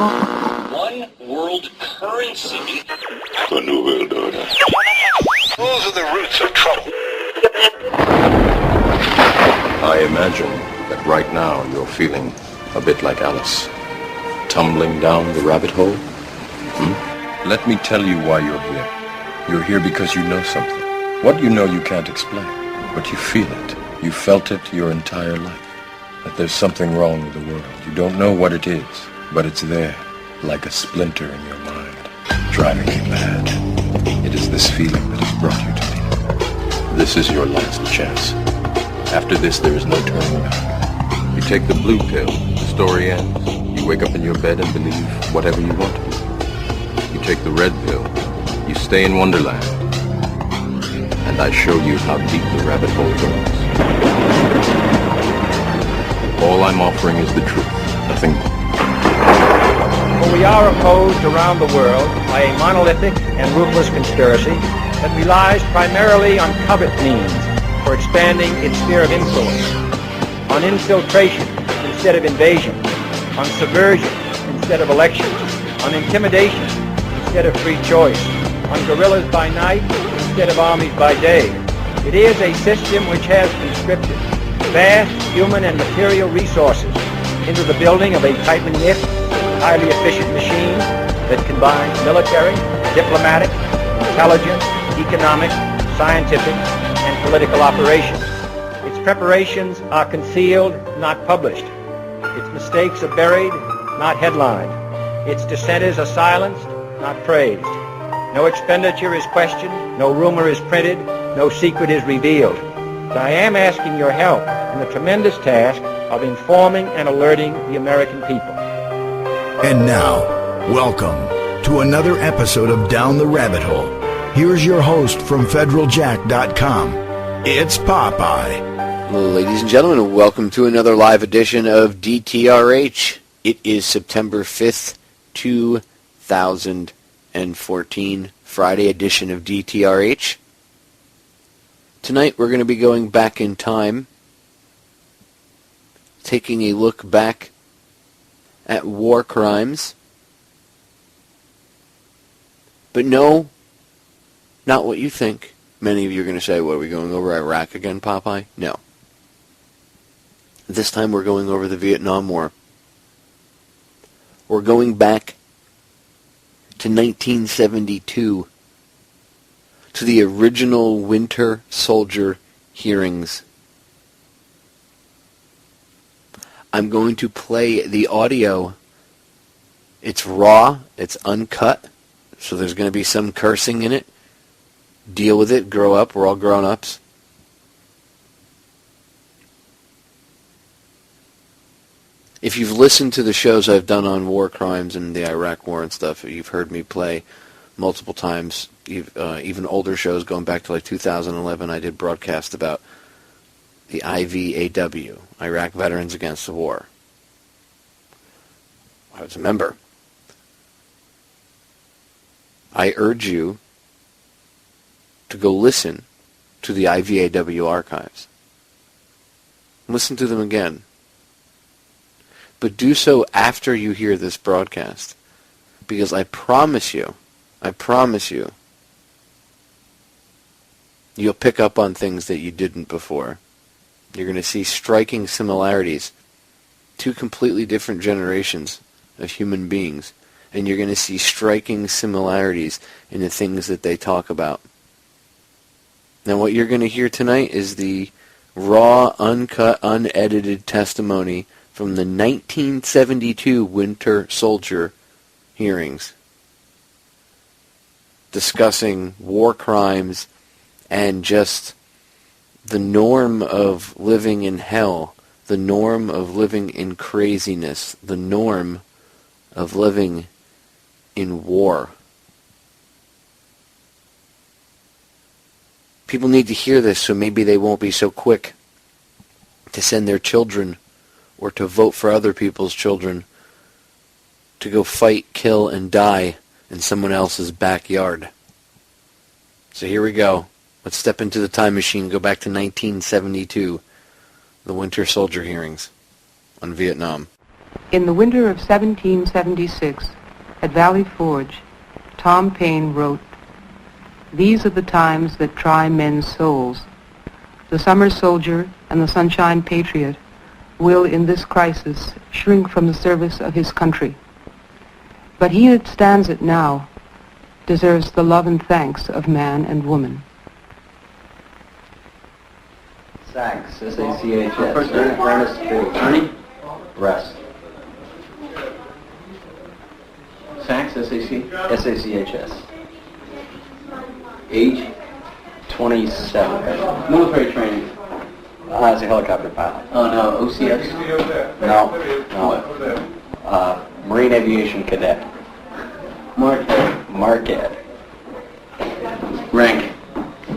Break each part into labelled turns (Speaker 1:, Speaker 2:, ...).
Speaker 1: One world currency.
Speaker 2: The New World Order.
Speaker 3: Those are the roots of trouble.
Speaker 4: I imagine that right now you're feeling a bit like Alice, tumbling down the rabbit hole. Let me tell you why you're here. You're here because you know something. What you know you can't explain, but you feel it. You felt it your entire life. That there's something wrong with the world. You don't know what it is, but it's there, like a splinter in your mind, driving you mad. It is this feeling that has brought you to me. This is your last chance. After this, there is no turning back. You take the blue pill, the story ends. You wake up in your bed and believe whatever you want to believe. You take the red pill, you stay in Wonderland, and I show you how deep the rabbit hole goes. All I'm offering is the truth, nothing more.
Speaker 5: For we are opposed around the world by a monolithic and ruthless conspiracy that relies primarily on covert means for expanding its sphere of influence, on infiltration instead of invasion, on subversion instead of elections, on intimidation instead of free choice, on guerrillas by night instead of armies by day. It is a system which has conscripted vast human and material resources into the building of a tightly knit, highly efficient machine that combines military, diplomatic, intelligence, economic, scientific, and political operations. Its preparations are concealed, not published. Its mistakes are buried, not headlined. Its dissenters are silenced, not praised. No expenditure is questioned, no rumor is printed, no secret is revealed. But I am asking your help in the tremendous task of informing and alerting the American people.
Speaker 6: And now, welcome to another episode of Down the Rabbit Hole. Here's your host from federaljack.com. It's Popeye.
Speaker 7: Ladies and gentlemen, welcome to another live edition of DTRH. It is September 5th, 2014, Friday edition of DTRH. Tonight we're going to be going back in time, taking a look back at war crimes. But no, not what you think. Many of you are going to say, what, are we going over Iraq again, Popeye? No. This time we're going over the Vietnam War. We're going back to 1972, to the original Winter Soldier hearings. I'm going to play the audio. It's raw, it's uncut, so there's going to be some cursing in it. Deal with it, grow up, we're all grown-ups. If you've listened to the shows I've done on war crimes and the Iraq War and stuff, you've heard me play multiple times. Even older shows going back to like 2011, I did broadcast about the IVAW, Iraq Veterans Against the War. I was a member. I urge you to go listen to the IVAW archives. Listen to them again. But do so after you hear this broadcast. Because I promise you, you'll pick up on things that you didn't before. You're going to see striking similarities. Two completely different generations of human beings. And you're going to see striking similarities in the things that they talk about. Now what you're going to hear tonight is the raw, uncut, unedited testimony from the 1972 Winter Soldier hearings, discussing war crimes and just the norm of living in hell, the norm of living in craziness, the norm of living in war. People need to hear this so maybe they won't be so quick to send their children or to vote for other people's children to go fight, kill, and die in someone else's backyard. So here we go. Let's step into the time machine and go back to 1972, the Winter Soldier hearings on Vietnam.
Speaker 8: In the winter of 1776, at Valley Forge, Tom Paine wrote, "These are the times that try men's souls. The summer soldier and the sunshine patriot will in this crisis shrink from the service of his country. But he that stands it now deserves the love and thanks of man and woman."
Speaker 9: Sachs, S-A-C-H-S. Ernest Ernie? Rest.
Speaker 10: Sachs, S-A-C?
Speaker 9: S-A-C-H-S. Age? 27.
Speaker 10: Military training.
Speaker 9: As a helicopter pilot.
Speaker 10: Oh, no, OCS?
Speaker 9: No. Marine Aviation Cadet. Marquette.
Speaker 10: Rank.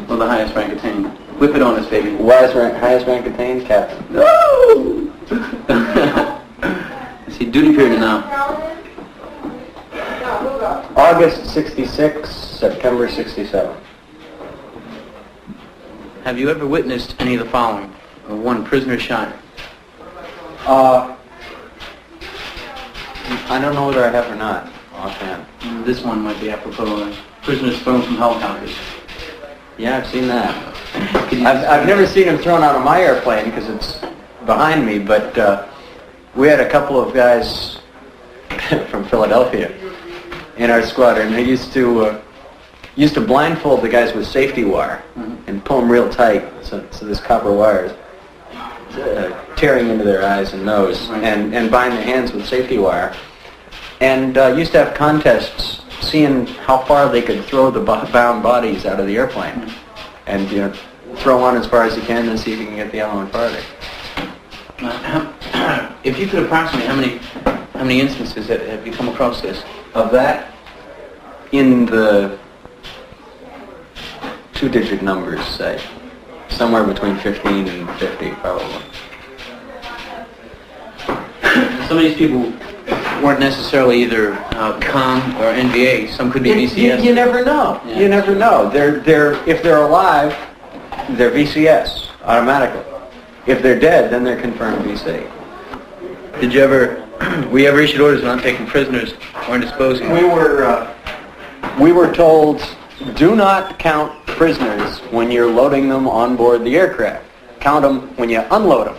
Speaker 10: Well, the highest rank attained. Whip it on us, baby.
Speaker 9: Highest rank attained? Captain.
Speaker 10: No! See, duty period now.
Speaker 9: August 66, September 67.
Speaker 10: Have you ever witnessed any of the following? One, prisoner shot.
Speaker 9: I don't know whether I have or not, offhand.
Speaker 10: This one might be apropos. Prisoners thrown from helicopters.
Speaker 9: Yeah, I've seen that. I've never seen him thrown out of my airplane because it's behind me, but we had a couple of guys from Philadelphia in our squadron. They used to blindfold the guys with safety wire and pull them real tight, so this copper wire is tearing into their eyes and nose, and bind their hands with safety wire. And used to have contests seeing how far they could throw the bound bodies out of the airplane. And, throw one as far as you can and see if you can get the other one farther.
Speaker 10: If you could approximate how many instances have you come across this?
Speaker 9: Of that, in the two-digit numbers, say. Somewhere between 15 and 50, probably.
Speaker 10: Some of these people weren't necessarily either COM or NVA. Some could be VCS.
Speaker 9: You never know. Yeah. You never know. If they're alive, they're VCS automatically. If they're dead, then they're confirmed VC.
Speaker 10: Were you ever issued orders on taking prisoners or disposing of them?
Speaker 9: We were told, do not count prisoners when you're loading them on board the aircraft. Count them when you unload them.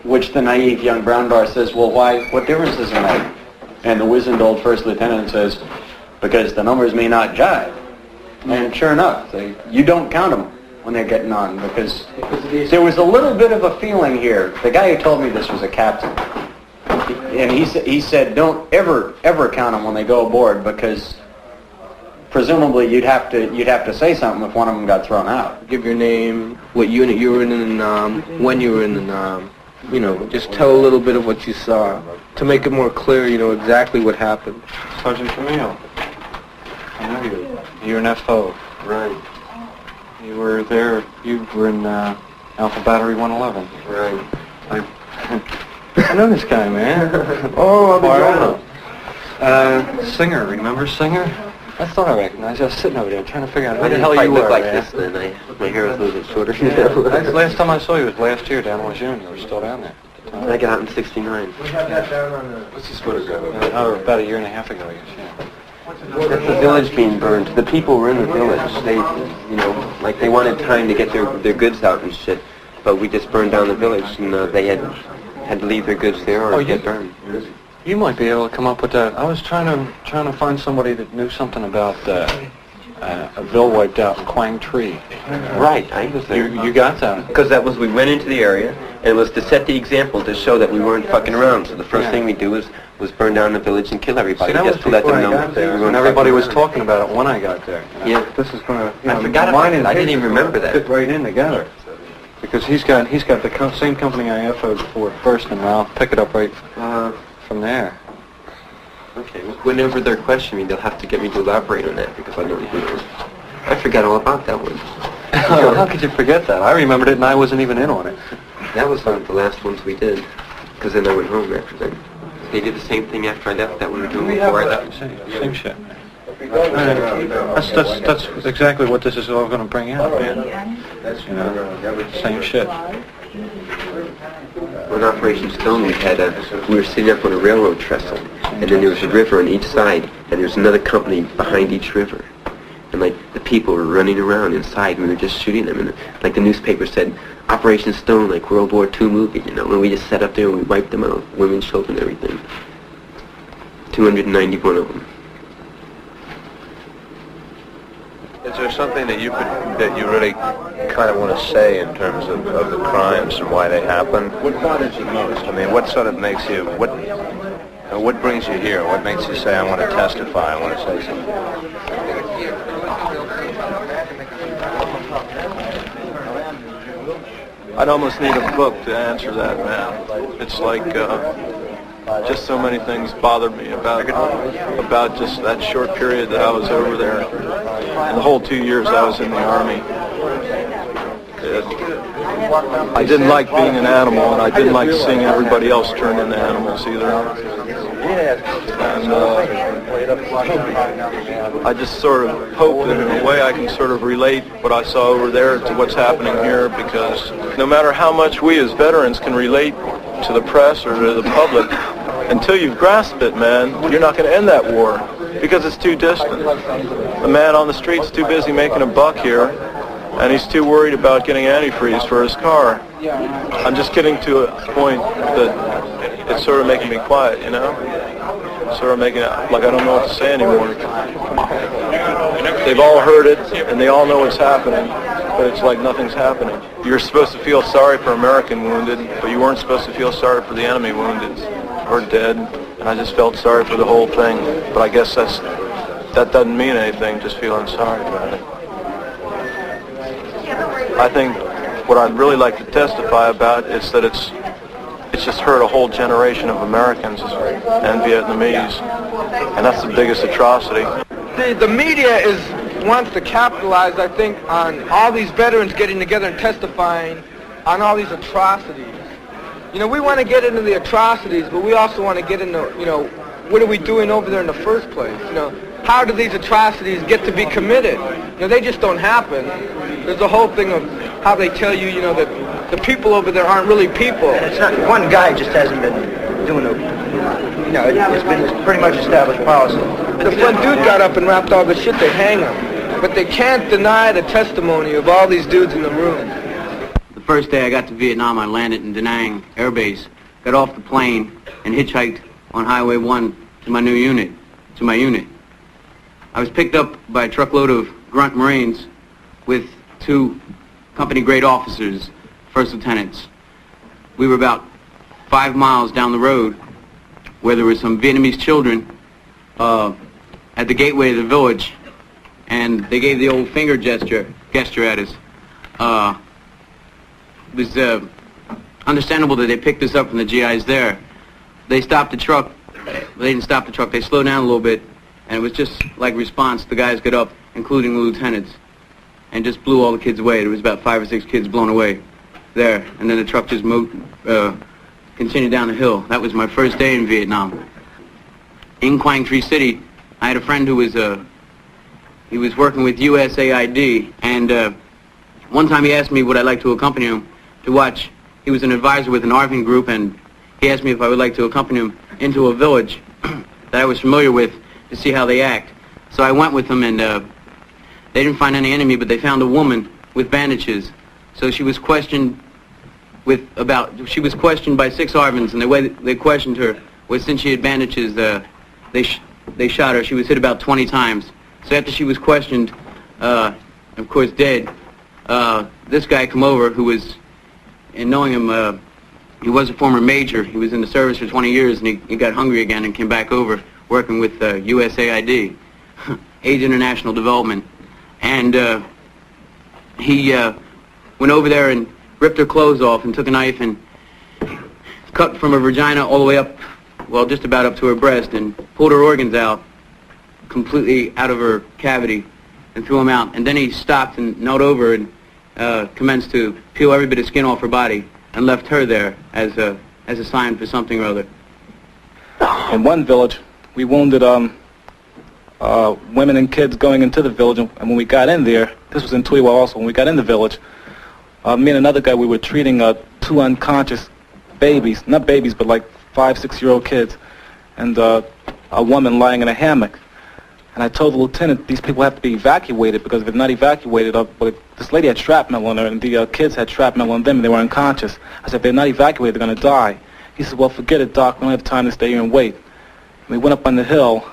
Speaker 9: Which the naive young brown bar says, well, why? What difference does it make? And the wizened old first lieutenant says, because the numbers may not jive. And sure enough, you don't count them when they're getting on, because there was a little bit of a feeling here. The guy who told me this was a captain, and he said, don't ever count them when they go aboard, because presumably you'd have to say something if one of them got thrown out.
Speaker 7: Give your name, what unit you were in, and when you were in, and just tell a little bit of what you saw to make it more clear. Exactly what happened.
Speaker 11: Sergeant Camille. I know you. You're an FO.
Speaker 7: Right.
Speaker 11: You were there. You were in Alpha Battery 111.
Speaker 7: Right.
Speaker 11: I know this guy, man.
Speaker 7: Oh, I'll be
Speaker 11: Singer. Remember Singer? I thought I recognized you. I was sitting over there trying to figure out who the
Speaker 7: I
Speaker 11: hell
Speaker 7: didn't
Speaker 11: you
Speaker 7: quite
Speaker 11: were,
Speaker 7: look like
Speaker 11: man.
Speaker 7: this then. My hair was a little bit shorter.
Speaker 11: Last time I saw you was last year down in Lejeune. You were still down there.
Speaker 7: I got out in '69.
Speaker 11: What's this photograph? About a year and a half ago, I guess, yeah.
Speaker 7: That's the village being burned. The people were in the village. They, they wanted time to get their goods out and shit. But we just burned down the village, and they had to leave their goods there or get burned.
Speaker 11: You might be able to come up with that. I was trying to find somebody that knew something about a bill wiped out in Quang Tri.
Speaker 7: Right, I was there.
Speaker 11: You got that?
Speaker 7: Because we went into the area, and it was to set the example to show that we weren't fucking around. So the first thing we do was burn down the village and kill everybody.
Speaker 11: See, that was
Speaker 7: just to let them know
Speaker 11: I got there, when everybody was talking about it when I got there.
Speaker 7: Yeah.
Speaker 11: This is going to.
Speaker 7: I forgot about it. I didn't even remember that.
Speaker 11: Fit right in together. Because he's got the same company I FO'd for first, and I'll pick it up right from there.
Speaker 7: Okay, whenever they're questioning me, they'll have to get me to elaborate on that, because I don't remember. I forgot all about that one.
Speaker 11: How could you forget that? I remembered it, and I wasn't even in on it.
Speaker 7: That was one of the last ones we did, because then I went home after that. They did the same thing after I left that we were doing before I left.
Speaker 11: Same shit. That's exactly what this is all going to bring out, man. Same shit.
Speaker 12: on Operation Stone, we were sitting up on a railroad trestle, and then there was a river on each side, and there was another company behind each river. And like the people were running around inside, and we were just shooting them. And like the newspaper said, Operation Stone, like World War II movie, you know. And we just sat up there and we wiped them out, women, children, everything. 291 of them.
Speaker 13: Is there something that you really kind of want to say in terms of the crimes and why they happened? What bothers you most? I mean, what sort of makes you what brings you here? What makes you say, I want to testify, I want to say something?
Speaker 11: I'd almost need a book to answer that, man. It's like just so many things bothered me about just that short period that I was over there. And the whole 2 years I was in the Army. I didn't like being an animal, and I didn't like seeing everybody else turn into animals either. And I just sort of hope that in a way I can sort of relate what I saw over there to what's happening here, because no matter how much we as veterans can relate to the press or to the public, until you've grasped it, man, you're not going to end that war, because it's too distant. The man on the street's too busy making a buck here, and he's too worried about getting antifreeze for his car. I'm just getting to a point that it's sort of making me quiet, you know? Sort of making it like I don't know what to say anymore. They've all heard it, and they all know what's happening, but it's like nothing's happening. You're supposed to feel sorry for American wounded, but you weren't supposed to feel sorry for the enemy wounded or dead, and I just felt sorry for the whole thing. But I guess that doesn't mean anything, just feeling sorry about it. I think what I'd really like to testify about is that it's just hurt a whole generation of Americans and Vietnamese, and that's the biggest atrocity.
Speaker 14: The media wants to capitalize, I think, on all these veterans getting together and testifying on all these atrocities. You know, we want to get into the atrocities, but we also want to get into, you know, what are we doing over there in the first place? You know, how do these atrocities get to be committed? You know, they just don't happen. There's a whole thing of how they tell you, you know, that the people over there aren't really people.
Speaker 15: It's not, one guy just hasn't been doing it. You know, it's been pretty much established policy.
Speaker 14: If one dude got up and rapped all the shit, they hang him. But they can't deny the testimony of all these dudes in the room.
Speaker 10: The first day I got to Vietnam, I landed in Da Nang Air Base, got off the plane, and hitchhiked on Highway 1 to my unit. I was picked up by a truckload of grunt Marines with 2 company-grade officers, first lieutenants. We were about 5 miles down the road where there were some Vietnamese children at the gateway of the village, and they gave the old finger gesture at us. It was understandable that they picked us up from the GIs there. They stopped the truck. They didn't stop the truck. They slowed down a little bit, and it was just like response. The guys got up, including the lieutenants, and just blew all the kids away. There was about 5 or 6 kids blown away there, and then the truck just moved, continued down the hill. That was my first day in Vietnam. In Quang Tri City, I had a friend who was he was working with USAID, and one time he asked me would I like to accompany him to watch. He was an advisor with an ARVN group, and he asked me if I would like to accompany him into a village that I was familiar with to see how they act. So I went with them, and they didn't find any enemy, but they found a woman with bandages. So she was questioned by 6 ARVNs, and the way they questioned her was since she had bandages, they shot her. She was hit about 20 times. So after she was questioned, of course dead, this guy come over who was, and knowing him, he was a former major. He was in the service for 20 years, and he got hungry again and came back over working with USAID, AIDS International Development. And he went over there and ripped her clothes off and took a knife and cut from her vagina all the way up, well, just about up to her breast, and pulled her organs out, completely out of her cavity, and threw them out. And then he stopped and knelt over and commenced to peel every bit of skin off her body and left her there as a sign for something or other.
Speaker 16: In one village, we wounded women and kids going into the village, and when we got in there, this was in Tuiwa also, when we got in the village, me and another guy, we were treating 2 unconscious babies, not babies, but like 5, 6-year-old kids, and a woman lying in a hammock. And I told the lieutenant these people have to be evacuated because if they're not evacuated, this lady had shrapnel on her and the kids had shrapnel on them and they were unconscious. I said, if they're not evacuated, they're going to die. He said, well, forget it, Doc. We don't have time to stay here and wait. And we went up on the hill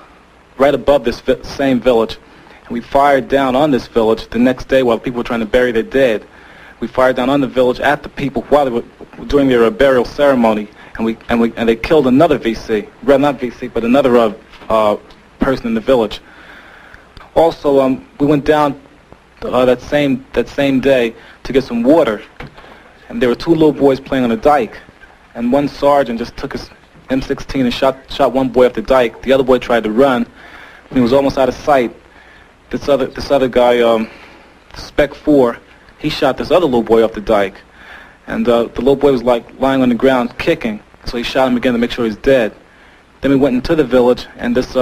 Speaker 16: right above this same village, and we fired down on this village the next day while people were trying to bury their dead. We fired down on the village at the people while they were doing their burial ceremony, and they killed another VC, well, not VC, but another person in the village. Also, we went down that same day to get some water, and there were 2 little boys playing on a dike, and one sergeant just took his M16 and shot one boy off the dike. The other boy tried to run, and he was almost out of sight. This other guy, Spec 4, he shot this other little boy off the dike, and the little boy was like lying on the ground kicking, so he shot him again to make sure he's dead. Then we went into the village, and this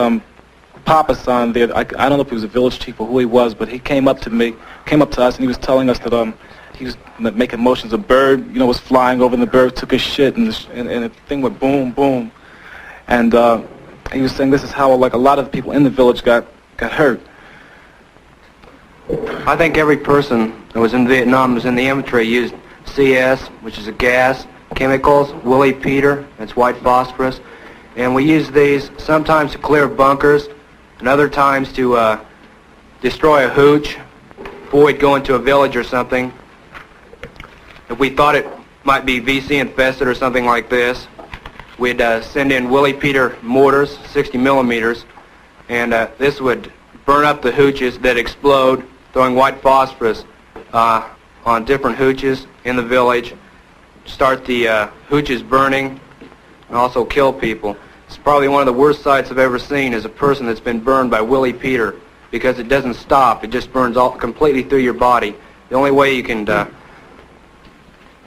Speaker 16: Papa son there, I don't know if he was a village chief or who he was, but he came up to us, and he was telling us that he was making motions. A bird, was flying over, and the bird took a shit, and the thing went boom, boom, and he was saying this is how like a lot of the people in the village got hurt.
Speaker 15: I think every person that was in Vietnam was in the infantry used CS, which is a gas, chemicals, Willie Peter, that's white phosphorus, and we use these sometimes to clear bunkers, and other times to destroy a hooch before we'd go into a village or something. If we thought it might be VC infested or something like this, we'd send in Willie Peter mortars, 60 millimeters, and this would burn up the hooches that explode, throwing white phosphorus on different hooches in the village, start the hooches burning, and also kill people. It's probably one of the worst sights I've ever seen is a person that's been burned by Willie Peter, because it doesn't stop. It just burns all completely through your body. The only way you can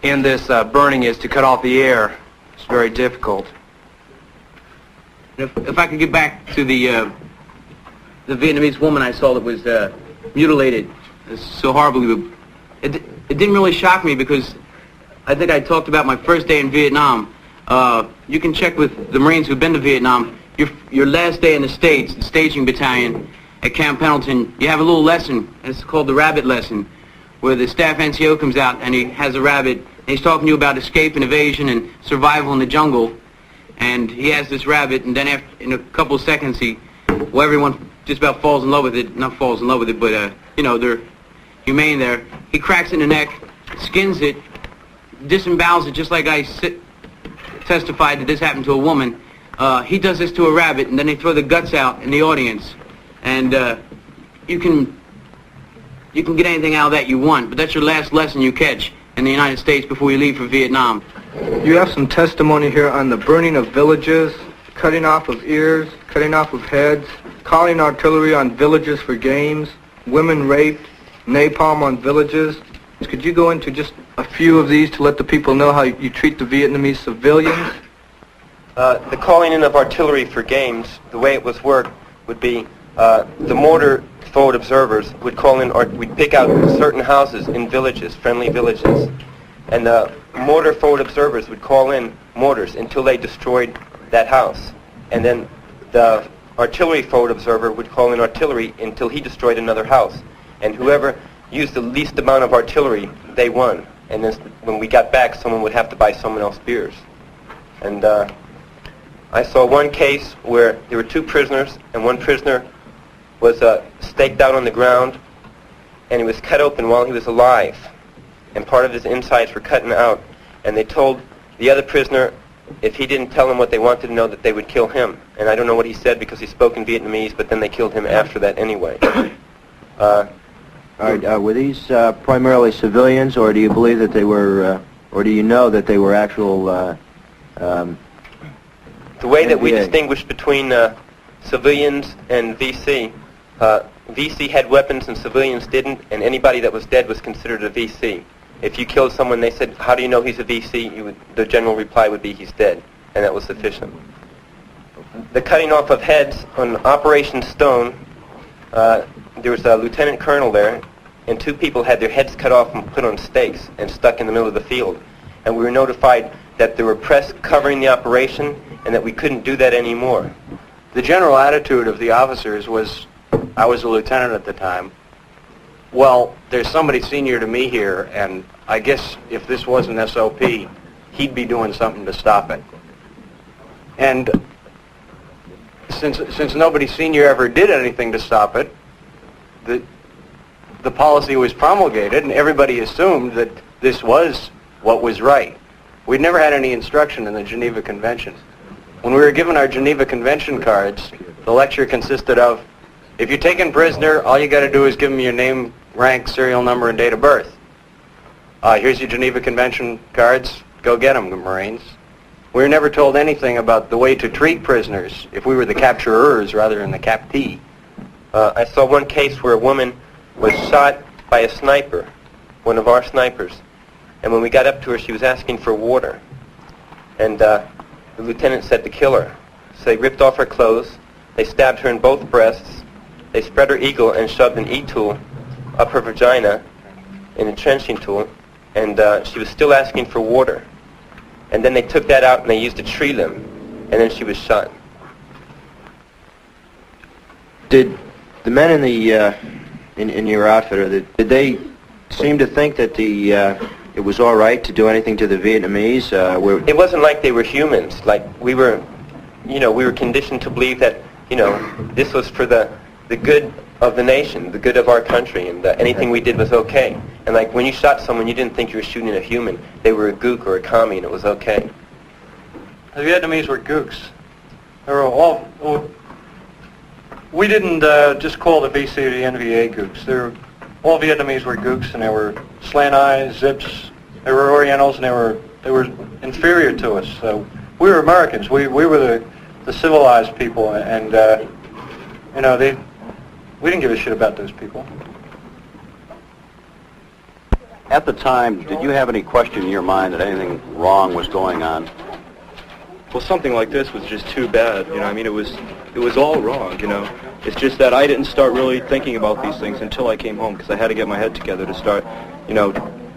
Speaker 15: end this burning is to cut off the air. It's very difficult.
Speaker 10: If I could get back to the Vietnamese woman I saw that was mutilated so horribly, it didn't really shock me because I think I talked about my first day in Vietnam. You can check with the Marines who've been to Vietnam. Your last day in the States, the staging battalion at Camp Pendleton, you have a little lesson. It's called the rabbit lesson, where the staff NCO comes out and he has a rabbit, and he's talking to you about escape and evasion and survival in the jungle. And he has this rabbit, and then in a couple of seconds, everyone just about falls in love with it. Not falls in love with it, but they're humane there. He cracks it in the neck, skins it, disembowels it, just like I testified that this happened to a woman. He does this to a rabbit, and then they throw the guts out in the audience. And you can get anything out of that you want, but that's your last lesson you catch in the United States before you leave for Vietnam.
Speaker 14: You have some testimony here on the burning of villages, cutting off of ears, cutting off of heads, calling artillery on villages for games, women raped, napalm on villages. Could you go into just a few of these to let the people know how you treat the Vietnamese civilians?
Speaker 12: The calling in of artillery for games, the way it was worked would be the mortar forward observers would call in, or we'd pick out certain houses in villages, friendly villages, and the mortar forward observers would call in mortars until they destroyed that house, and then the artillery forward observer would call in artillery until he destroyed another house, and whoever used the least amount of artillery, they won. And then when we got back, someone would have to buy someone else beers. And I saw one case where there were 2 prisoners, and one prisoner was staked out on the ground, and he was cut open while he was alive, and part of his insides were cutting out, and they told the other prisoner if he didn't tell them what they wanted to know, that they would kill him. And I don't know what he said because he spoke in Vietnamese, but then they killed him after that anyway.
Speaker 15: All right, were these primarily civilians, or do you believe that they were, or do you know that they were actual...
Speaker 12: The way that we distinguish between civilians and VC, VC had weapons and civilians didn't, and anybody that was dead was considered a VC. If you killed someone, they said, how do you know he's a VC? The general reply would be, he's dead, and that was sufficient. The cutting off of heads on Operation Stone, there was a lieutenant colonel there, and 2 people had their heads cut off and put on stakes and stuck in the middle of the field. And we were notified that that there were press covering the operation and that we couldn't do that anymore.
Speaker 9: The general attitude of the officers was, I was a lieutenant at the time, well, there's somebody senior to me here, and I guess if this wasn't SOP, he'd be doing something to stop it. And since nobody senior ever did anything to stop it, the policy was promulgated, and everybody assumed that this was what was right. We'd never had any instruction in the Geneva Convention. When we were given our Geneva Convention cards, the lecture consisted of, if you're taken prisoner, all you got to do is give them your name, rank, serial number, and date of birth. Here's your Geneva Convention cards. Go get them, Marines. We were never told anything about the way to treat prisoners if we were the capturers rather than the captee.
Speaker 12: I saw one case where a woman was shot by a sniper, one of our snipers. And when we got up to her, she was asking for water. And the lieutenant said to kill her. So they ripped off her clothes. They stabbed her in both breasts. They spread her eagle and shoved an E-tool up her vagina in a trenching tool. And she was still asking for water. And then they took that out and they used a tree limb. And then she was shot.
Speaker 17: Did the men in the in your outfit, did they seem to think that it was all right to do anything to the Vietnamese?
Speaker 12: It wasn't like they were humans. Like we were conditioned to believe that this was for the good of the nation, the good of our country, and anything we did was okay. And like when you shot someone, you didn't think you were shooting a human. They were a gook or a commie, and it was okay.
Speaker 9: The Vietnamese were gooks. They were all. We didn't just call the VC or the NVA gooks. All Vietnamese were gooks, and they were slant eyes, zips. They were Orientals, and they were inferior to us. So we were Americans. We were the civilized people, and we didn't give a shit about those people.
Speaker 18: At the time, did you have any question in your mind that anything wrong was going on?
Speaker 19: Well, something like this was just too bad. I mean, it was all wrong. It's just that I didn't start really thinking about these things until I came home, because I had to get my head together to start,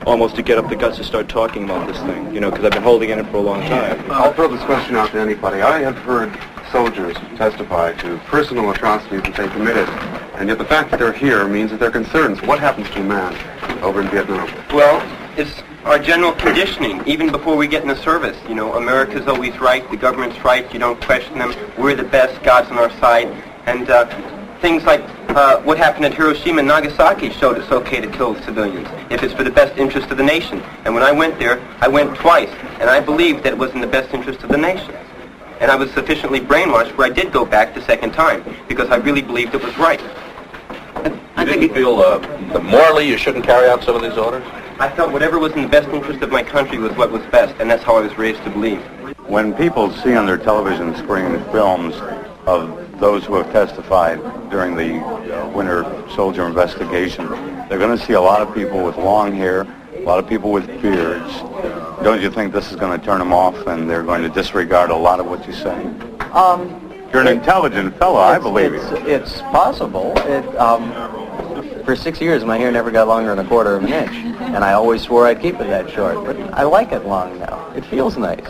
Speaker 19: almost to get up the guts to start talking about this thing. Because I've been holding in it for a long time.
Speaker 20: I'll throw this question out to anybody. I have heard soldiers testify to personal atrocities that they committed, and yet the fact that they're here means that they're concerned. So what happens to a man over in Vietnam?
Speaker 12: Well, it's our general conditioning, even before we get in the service. America's always right, the government's right, you don't question them, we're the best, God's on our side. And things like what happened at Hiroshima and Nagasaki showed it's okay to kill civilians if it's for the best interest of the nation. And when I went there, I went twice, and I believed that it was in the best interest of the nation. And I was sufficiently brainwashed where I did go back the second time, because I really believed it was right.
Speaker 13: You didn't feel that morally you shouldn't carry out some of these orders?
Speaker 12: I felt whatever was in the best interest of my country was what was best, and that's how I was raised to believe.
Speaker 18: When people see on their television screen films of those who have testified during the Winter Soldier investigation, they're going to see a lot of people with long hair, a lot of people with beards. Don't you think this is going to turn them off and they're going to disregard a lot of what you say? You're an intelligent fellow, I believe you.
Speaker 17: It's possible. For 6 years, my hair never got longer than a quarter of an inch, and I always swore I'd keep it that short, but I like it long now. It feels nice.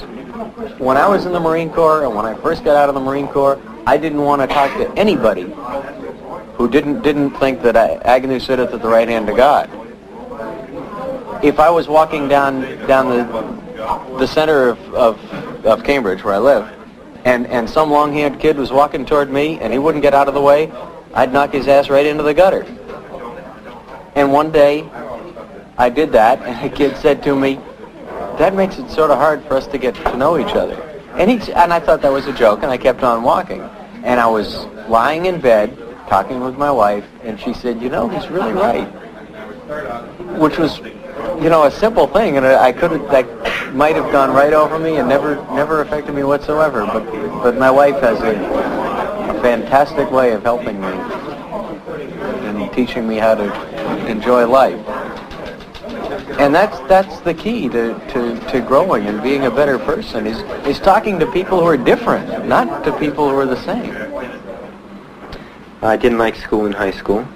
Speaker 17: When I was in the Marine Corps, and when I first got out of the Marine Corps, I didn't want to talk to anybody who didn't think that Agnew sitteth at the right hand of God. If I was walking down the center of Cambridge, where I live, and some long-haired kid was walking toward me, and he wouldn't get out of the way, I'd knock his ass right into the gutter. And one day, I did that, and a kid said to me, that makes it sort of hard for us to get to know each other. And I thought that was a joke, and I kept on walking. And I was lying in bed, talking with my wife, and she said, he's really right. Which was, a simple thing, and that might have gone right over me and never affected me whatsoever. But my wife has a fantastic way of helping me and teaching me how to enjoy life. And that's the key to growing and being a better person is talking to people who are different, not to people who are the same.
Speaker 12: I didn't like school in high school.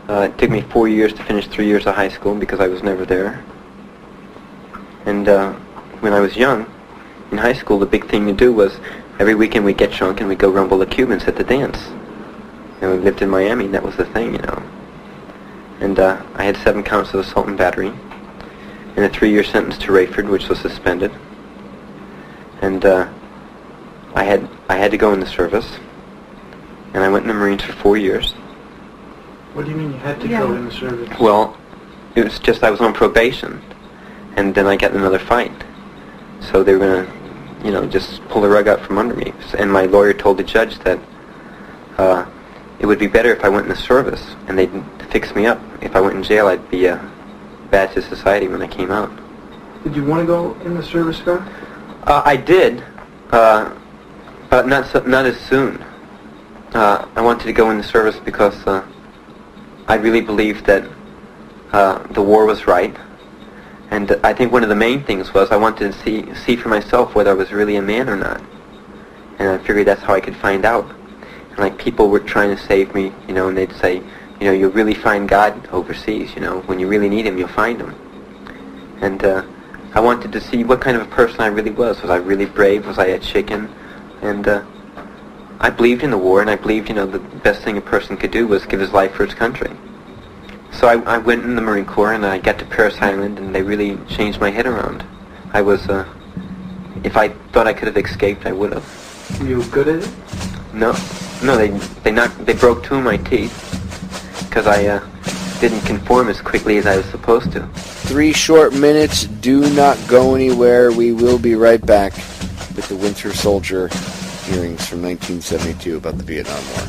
Speaker 12: It took me 4 years to finish 3 years of high school because I was never there. And when I was young, in high school, the big thing to do was every weekend we'd get drunk and we'd go rumble the Cubans at the dance. And we lived in Miami, and that was the thing, you know. And I had 7 counts of assault and battery, and a 3-year sentence to Rayford, which was suspended. And I had to go in the service, and I went in the Marines for 4 years.
Speaker 14: What do you mean you had to go in the service?
Speaker 12: Well, it was just I was on probation, and then I got in another fight. So they were going to, you know, just pull the rug out from under me. And my lawyer told the judge that it would be better if I went in the service, and they'd fix me up. If I went in jail, I'd be bad to society when I came out.
Speaker 14: Did you want to go in the service, Scott?
Speaker 12: I did, but not as soon. I wanted to go in the service because I really believed that the war was right. And I think one of the main things was I wanted to see for myself whether I was really a man or not. And I figured that's how I could find out. And like people were trying to save me, you know, and they'd say, you know, you'll really find God overseas, you know. When you really need him, you'll find him. And I wanted to see what kind of a person I really was. Was I really brave? Was I a chicken? And I believed in the war, and I believed, you know, the best thing a person could do was give his life for his country. So I went in the Marine Corps, and I got to Paris Island, and they really changed my head around. I was, if I thought I could have escaped, I would have.
Speaker 14: Were you good at it?
Speaker 12: No, they broke 2 of my teeth, because I didn't conform as quickly as I was supposed to.
Speaker 7: 3 short minutes, do not go anywhere. We will be right back with the Winter Soldier hearings from 1972 about the Vietnam War.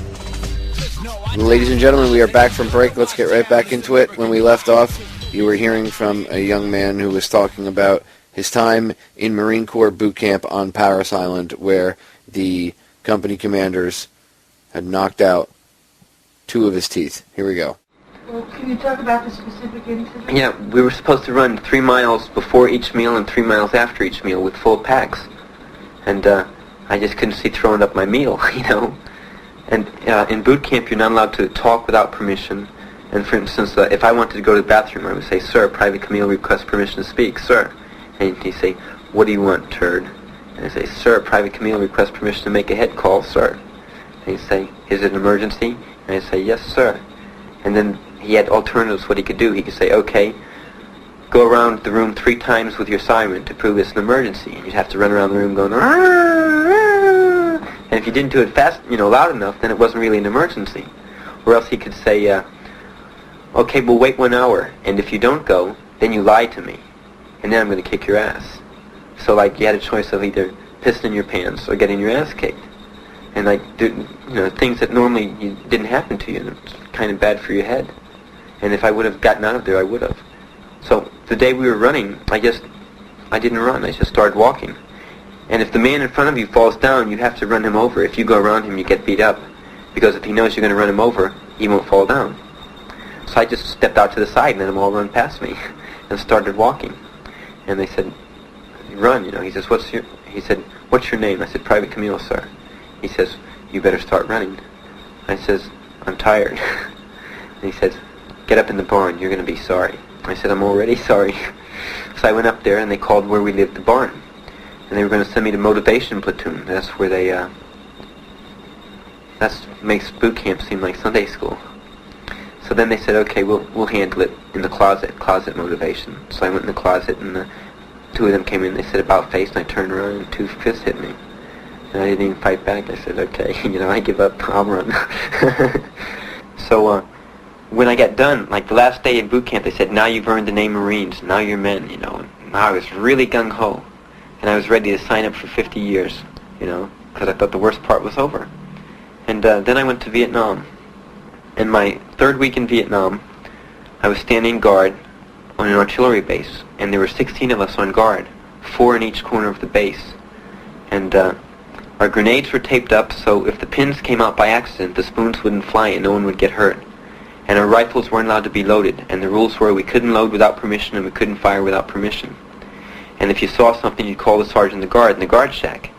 Speaker 7: Ladies and gentlemen, we are back from break. Let's get right back into it. When we left off, you were hearing from a young man who was talking about his time in Marine Corps boot camp on Paris Island, where the company commanders had knocked out 2 of his teeth. Here we go.
Speaker 8: Well, can you talk about the specific incident?
Speaker 12: Yeah, we were supposed to run 3 miles before each meal and 3 miles after each meal with full packs. And I just couldn't see throwing up my meal, you know. And in boot camp, you're not allowed to talk without permission. And for instance, if I wanted to go to the bathroom, I would say, "Sir, Private Camille requests permission to speak, sir." And he'd say, "What do you want, turd?" And I'd say, "Sir, Private Camille requests permission to make a head call, sir." And he'd say, "Is it an emergency?" And I'd say, "Yes, sir." And then he had alternatives what he could do. He could say, "Okay, go around the room 3 times with your siren to prove it's an emergency." And you'd have to run around the room going, "Arr!" And if you didn't do it fast, you know, loud enough, then it wasn't really an emergency. Or else he could say, "Okay, we'll wait 1 hour, and if you don't go, then you lie to me, and then I'm going to kick your ass." So, like, you had a choice of either pissing in your pants or getting your ass kicked. And, like, you know, things that normally didn't happen to you, and it's kind of bad for your head. And if I would have gotten out of there, I would have. So, the day we were running, I didn't run, I just started walking. And if the man in front of you falls down, you have to run him over. If you go around him, you get beat up. Because if he knows you're going to run him over, he won't fall down. So I just stepped out to the side and let them all run past me and started walking. And they said, "Run," you know. He says, "What's your name?" I said, "Private Camille, sir." He says, "You better start running." I says, "I'm tired." And he says, "Get up in the barn, you're going to be sorry." I said, "I'm already sorry." So I went up there and they called where we lived the barn. And they were going to send me to motivation platoon. That's where they, that makes boot camp seem like Sunday school. So then they said, "Okay, we'll handle it in the closet motivation." So I went in the closet, and 2 of them came in. They said, "About face," and I turned around, and 2 fists hit me. And I didn't even fight back. I said, "Okay, you know, I give up. I'll run." So when I got done, like the last day in boot camp, they said, "Now you've earned the name Marines. Now you're men," you know. And I was really gung-ho. And I was ready to sign up for 50 years, you know, because I thought the worst part was over. And then I went to Vietnam. In my 3rd week in Vietnam, I was standing guard on an artillery base, and there were 16 of us on guard, 4 in each corner of the base. And our grenades were taped up, so if the pins came out by accident, the spoons wouldn't fly and no one would get hurt. And our rifles weren't allowed to be loaded, and the rules were we couldn't load without permission and we couldn't fire without permission. And if you saw something, you'd call the sergeant of the guard in the guard shack.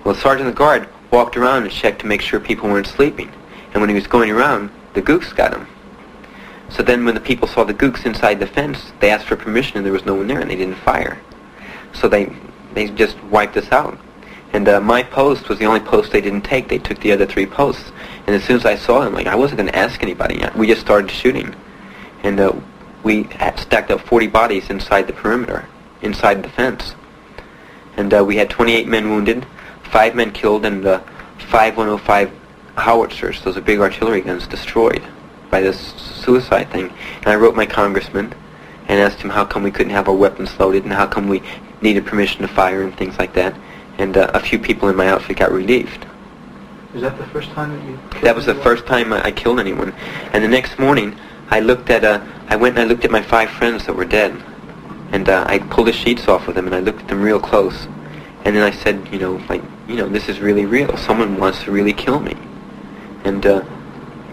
Speaker 12: Well, the sergeant of the guard walked around and checked to make sure people weren't sleeping. And when he was going around, the gooks got him. So then when the people saw the gooks inside the fence, they asked for permission and there was no one there and they didn't fire. So they just wiped us out. And my post was the only post they didn't take. They took the other 3 posts. And as soon as I saw them, I wasn't going to ask anybody. We just started shooting. And we had stacked up 40 bodies inside the perimeter, inside the fence. And we had 28 men wounded, 5 men killed, and 5 105 howitzers, those are big artillery guns, destroyed by this suicide thing. And I wrote my congressman and asked him how come we couldn't have our weapons loaded and how come we needed permission to fire and things like that. And a few people in my outfit got relieved.
Speaker 21: Is that the first time that you killed
Speaker 12: That was the first time I killed anyone. And the next morning, I went and I looked at my 5 friends that were dead. And I pulled the sheets off of them and I looked at them real close. And then I said, this is really real. Someone wants to really kill me. And,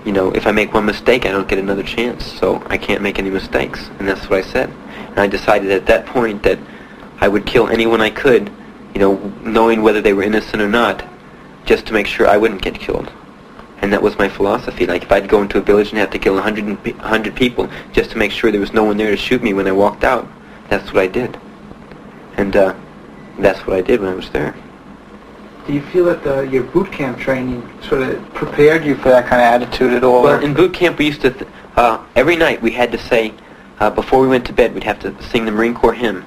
Speaker 12: if I make one mistake, I don't get another chance. So I can't make any mistakes. And that's what I said. And I decided at that point that I would kill anyone I could, knowing whether they were innocent or not, just to make sure I wouldn't get killed. And that was my philosophy. Like, if I'd go into a village and have to kill 100 people just to make sure there was no one there to shoot me when I walked out, that's what I did. And that's what I did when I was there.
Speaker 21: Do you feel that your boot camp training sort of prepared you for that kind of attitude at all?
Speaker 12: Well, in boot camp we used to, every night we had to say, before we went to bed, we'd have to sing the Marine Corps hymn.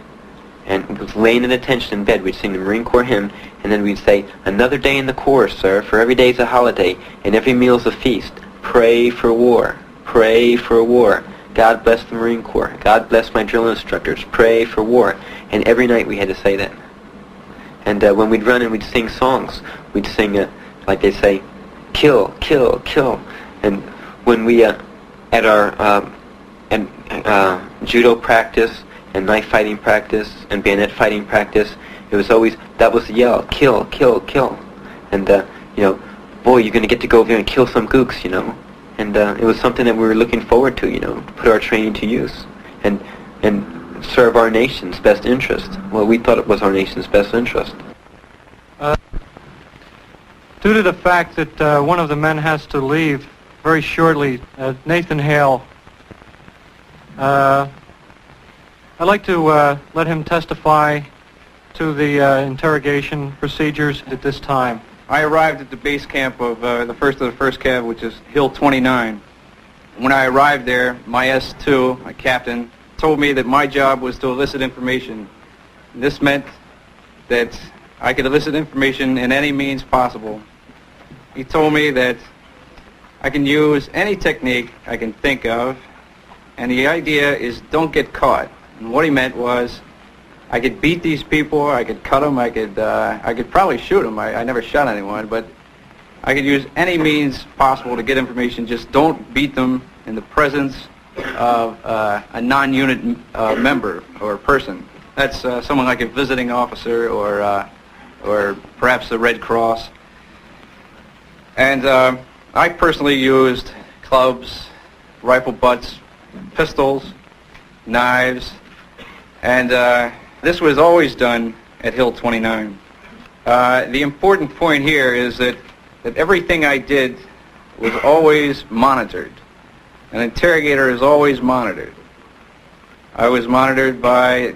Speaker 12: And it was laying in attention in bed, we'd sing the Marine Corps hymn, and then we'd say, another day in the Corps, sir, for every day's a holiday, and every meal's a feast. Pray for war. Pray for war. God bless the Marine Corps. God bless my drill instructors. Pray for war. And every night we had to say that. And when we'd run and we'd sing songs, we'd sing, like they say, kill, kill, kill. And when we, at our judo practice, and knife fighting practice, and bayonet fighting practice, it was always, that was the yell, kill, kill, kill. And, boy, you're going to get to go over there and kill some gooks, And it was something that we were looking forward to, put our training to use. And serve our nation's best interest. Well, we thought it was our nation's best interest.
Speaker 5: Due to the fact that one of the men has to leave very shortly, Nathan Hale, I'd like to let him testify to the interrogation procedures at this time.
Speaker 22: I arrived at the base camp of the 1st Cav, which is Hill 29. When I arrived there, my S2, my captain, told me that my job was to elicit information. This meant that I could elicit information in any means possible. He told me that I can use any technique I can think of, and the idea is don't get caught. And what he meant was I could beat these people, I could cut them, I could probably shoot them. I never shot anyone, but I could use any means possible to get information. Just don't beat them in the presence of a non-unit member or person. That's someone like a visiting officer or perhaps the Red Cross. And I personally used clubs, rifle butts, pistols, knives, and this was always done at Hill 29. The important point here is that everything I did was always monitored. An interrogator is always monitored. I was monitored by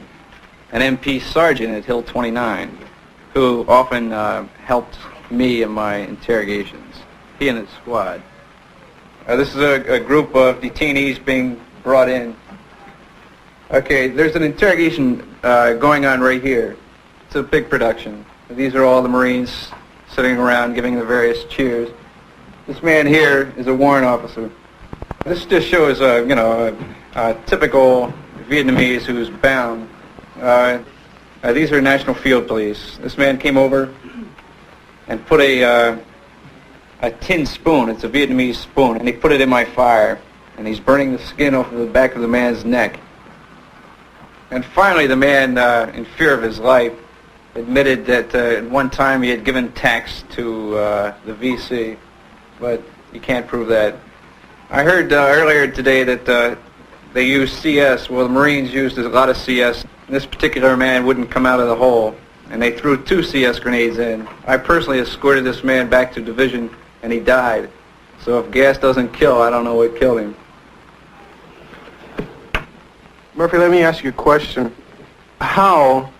Speaker 22: an MP sergeant at Hill 29 who often helped me in my interrogations, he and his squad. This is a group of detainees being brought in. Okay, there's an interrogation going on right here. It's a big production. These are all the Marines sitting around giving the various cheers. This man here is a warrant officer. This just shows, a typical Vietnamese who's bound. These are National Field Police. This man came over and put a tin spoon, it's a Vietnamese spoon, and he put it in my fire, and he's burning the skin off of the back of the man's neck. And finally the man, in fear of his life, admitted that at one time he had given tax to the VC, but you can't prove that. I heard earlier today that they used CS. Well, the Marines used a lot of CS. This particular man wouldn't come out of the hole, and they threw 2 CS grenades in. I personally escorted this man back to division, and he died. So if gas doesn't kill, I don't know what killed him.
Speaker 14: Murphy, let me ask you a question. How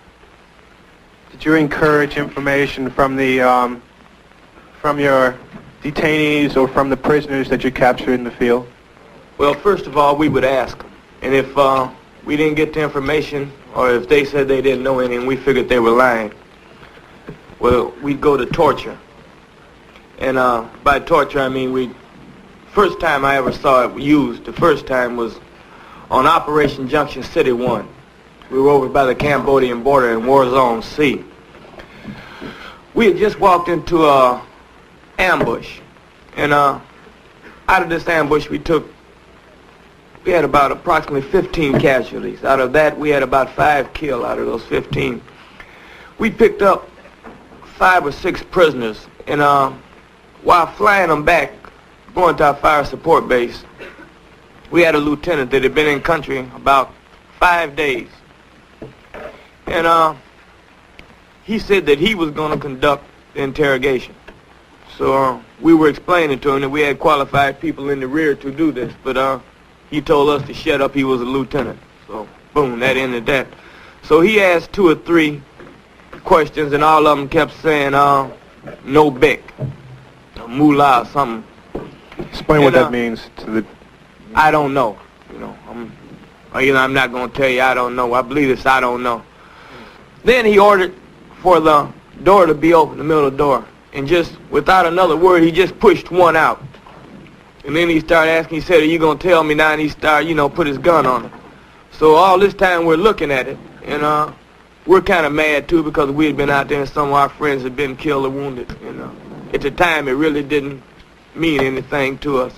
Speaker 21: Did you encourage information from the from your detainees or from the prisoners that you captured in the field?
Speaker 22: Well, first of all, we would ask them. And if we didn't get the information, or if they said they didn't know anything, we figured they were lying, well, we'd go to torture. And by torture, I mean first time I ever saw it used, the first time was on Operation Junction City 1. We were over by the Cambodian border in War Zone C. We had just walked into a ambush. And out of this ambush, we had about approximately 15 casualties. Out of that, we had about 5 killed out of those 15. We picked up 5 or 6 prisoners, and while flying them back, going to our fire support base, we had a lieutenant that had been in country about 5 days. And he said that he was going to conduct the interrogation. So we were explaining to him that we had qualified people in the rear to do this, but he told us to shut up. He was a lieutenant. So boom, that ended that. So he asked 2 or 3 questions, and all of them kept saying, no Beck, moolah or something.
Speaker 21: Explain what that means to the...
Speaker 22: I don't know. I'm not going to tell you I don't know. I believe it's I don't know. Then he ordered for the door to be open, the middle of the door. And just without another word, he just pushed one out. And then he started asking, he said, are you going to tell me now? And he started, put his gun on it. So all this time we're looking at it. And we're kind of mad, too, because we had been out there and some of our friends had been killed or wounded. At the time, it really didn't mean anything to us.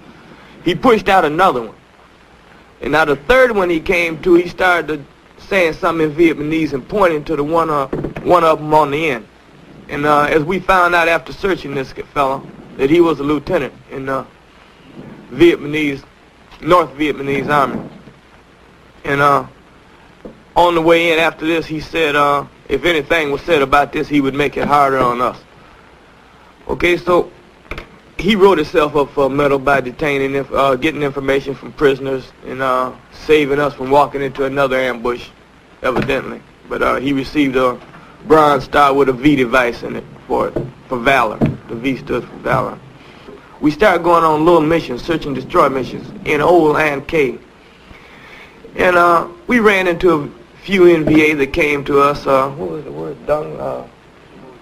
Speaker 22: He pushed out another one. And now the third one he came to, he started saying something in Vietnamese and pointing to the one of them on the end. And as we found out after searching this fellow, that he was a lieutenant in North Vietnamese Army. And on the way in after this, he said if anything was said about this, he would make it harder on us. Okay, so he wrote himself up for a medal by detaining, getting information from prisoners and saving us from walking into another ambush, evidently. But he received a Bronze Star with a V device in it for valor. The V stood for valor. We started going on little missions, search and destroy missions in Old Land Cave. And we ran into a few NVA that came to us, what was the word, Dung?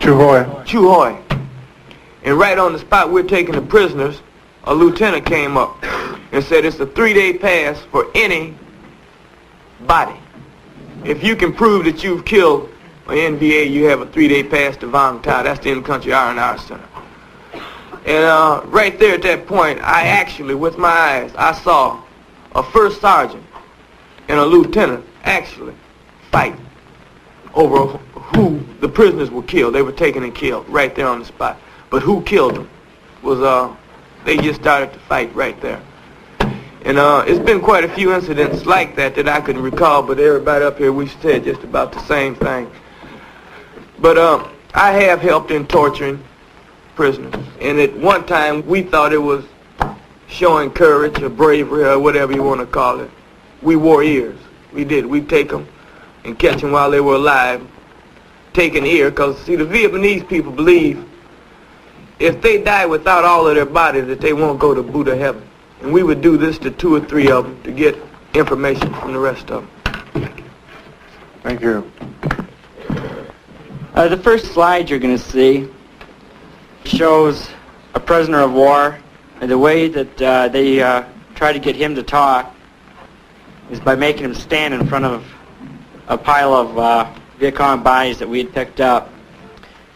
Speaker 22: Chuhoy. And right on the spot we're taking the prisoners, a lieutenant came up and said it's a 3-day pass for any body. If you can prove that you've killed an NVA, you have a 3-day pass to Vang Ta. That's the in-country R&R Center. And right there at that point, I actually, with my eyes, I saw a first sergeant and a lieutenant actually fight over who the prisoners were killed. They were taken and killed right there on the spot. But who killed them was, they just started to fight right there. And it's been quite a few incidents like that I can recall, but everybody up here, we said just about the same thing. But I have helped in torturing prisoners. And at one time, we thought it was showing courage or bravery or whatever you want to call it. We wore ears. We did. We'd take them and catch them while they were alive, take an ear, because, see, the Vietnamese people believe if they die without all of their bodies, that they won't go to Buddha heaven. And we would do this to 2 or 3 of them to get information from the rest of them.
Speaker 21: Thank you.
Speaker 1: The first slide you're going to see shows a prisoner of war. And the way that they try to get him to talk is by making him stand in front of a pile of Viet Cong bodies that we had picked up.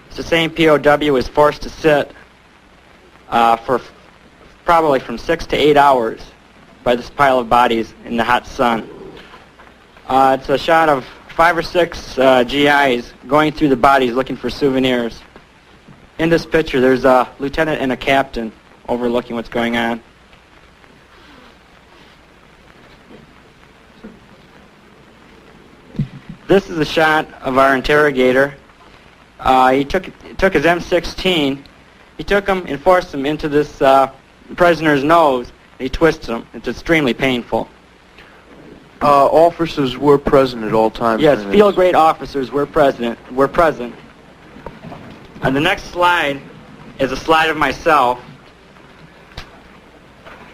Speaker 1: It's the same POW was forced to sit for probably from 6 to 8 hours by this pile of bodies in the hot sun. It's a shot of 5 or 6 GIs going through the bodies looking for souvenirs. In this picture, there's a lieutenant and a captain overlooking what's going on. This is a shot of our interrogator. He took his M16. He took him and forced him into this prisoner's nose. He twisted him. It's extremely painful.
Speaker 2: Officers were present at all times.
Speaker 1: Yes, field grade officers were present. The next slide is a slide of myself.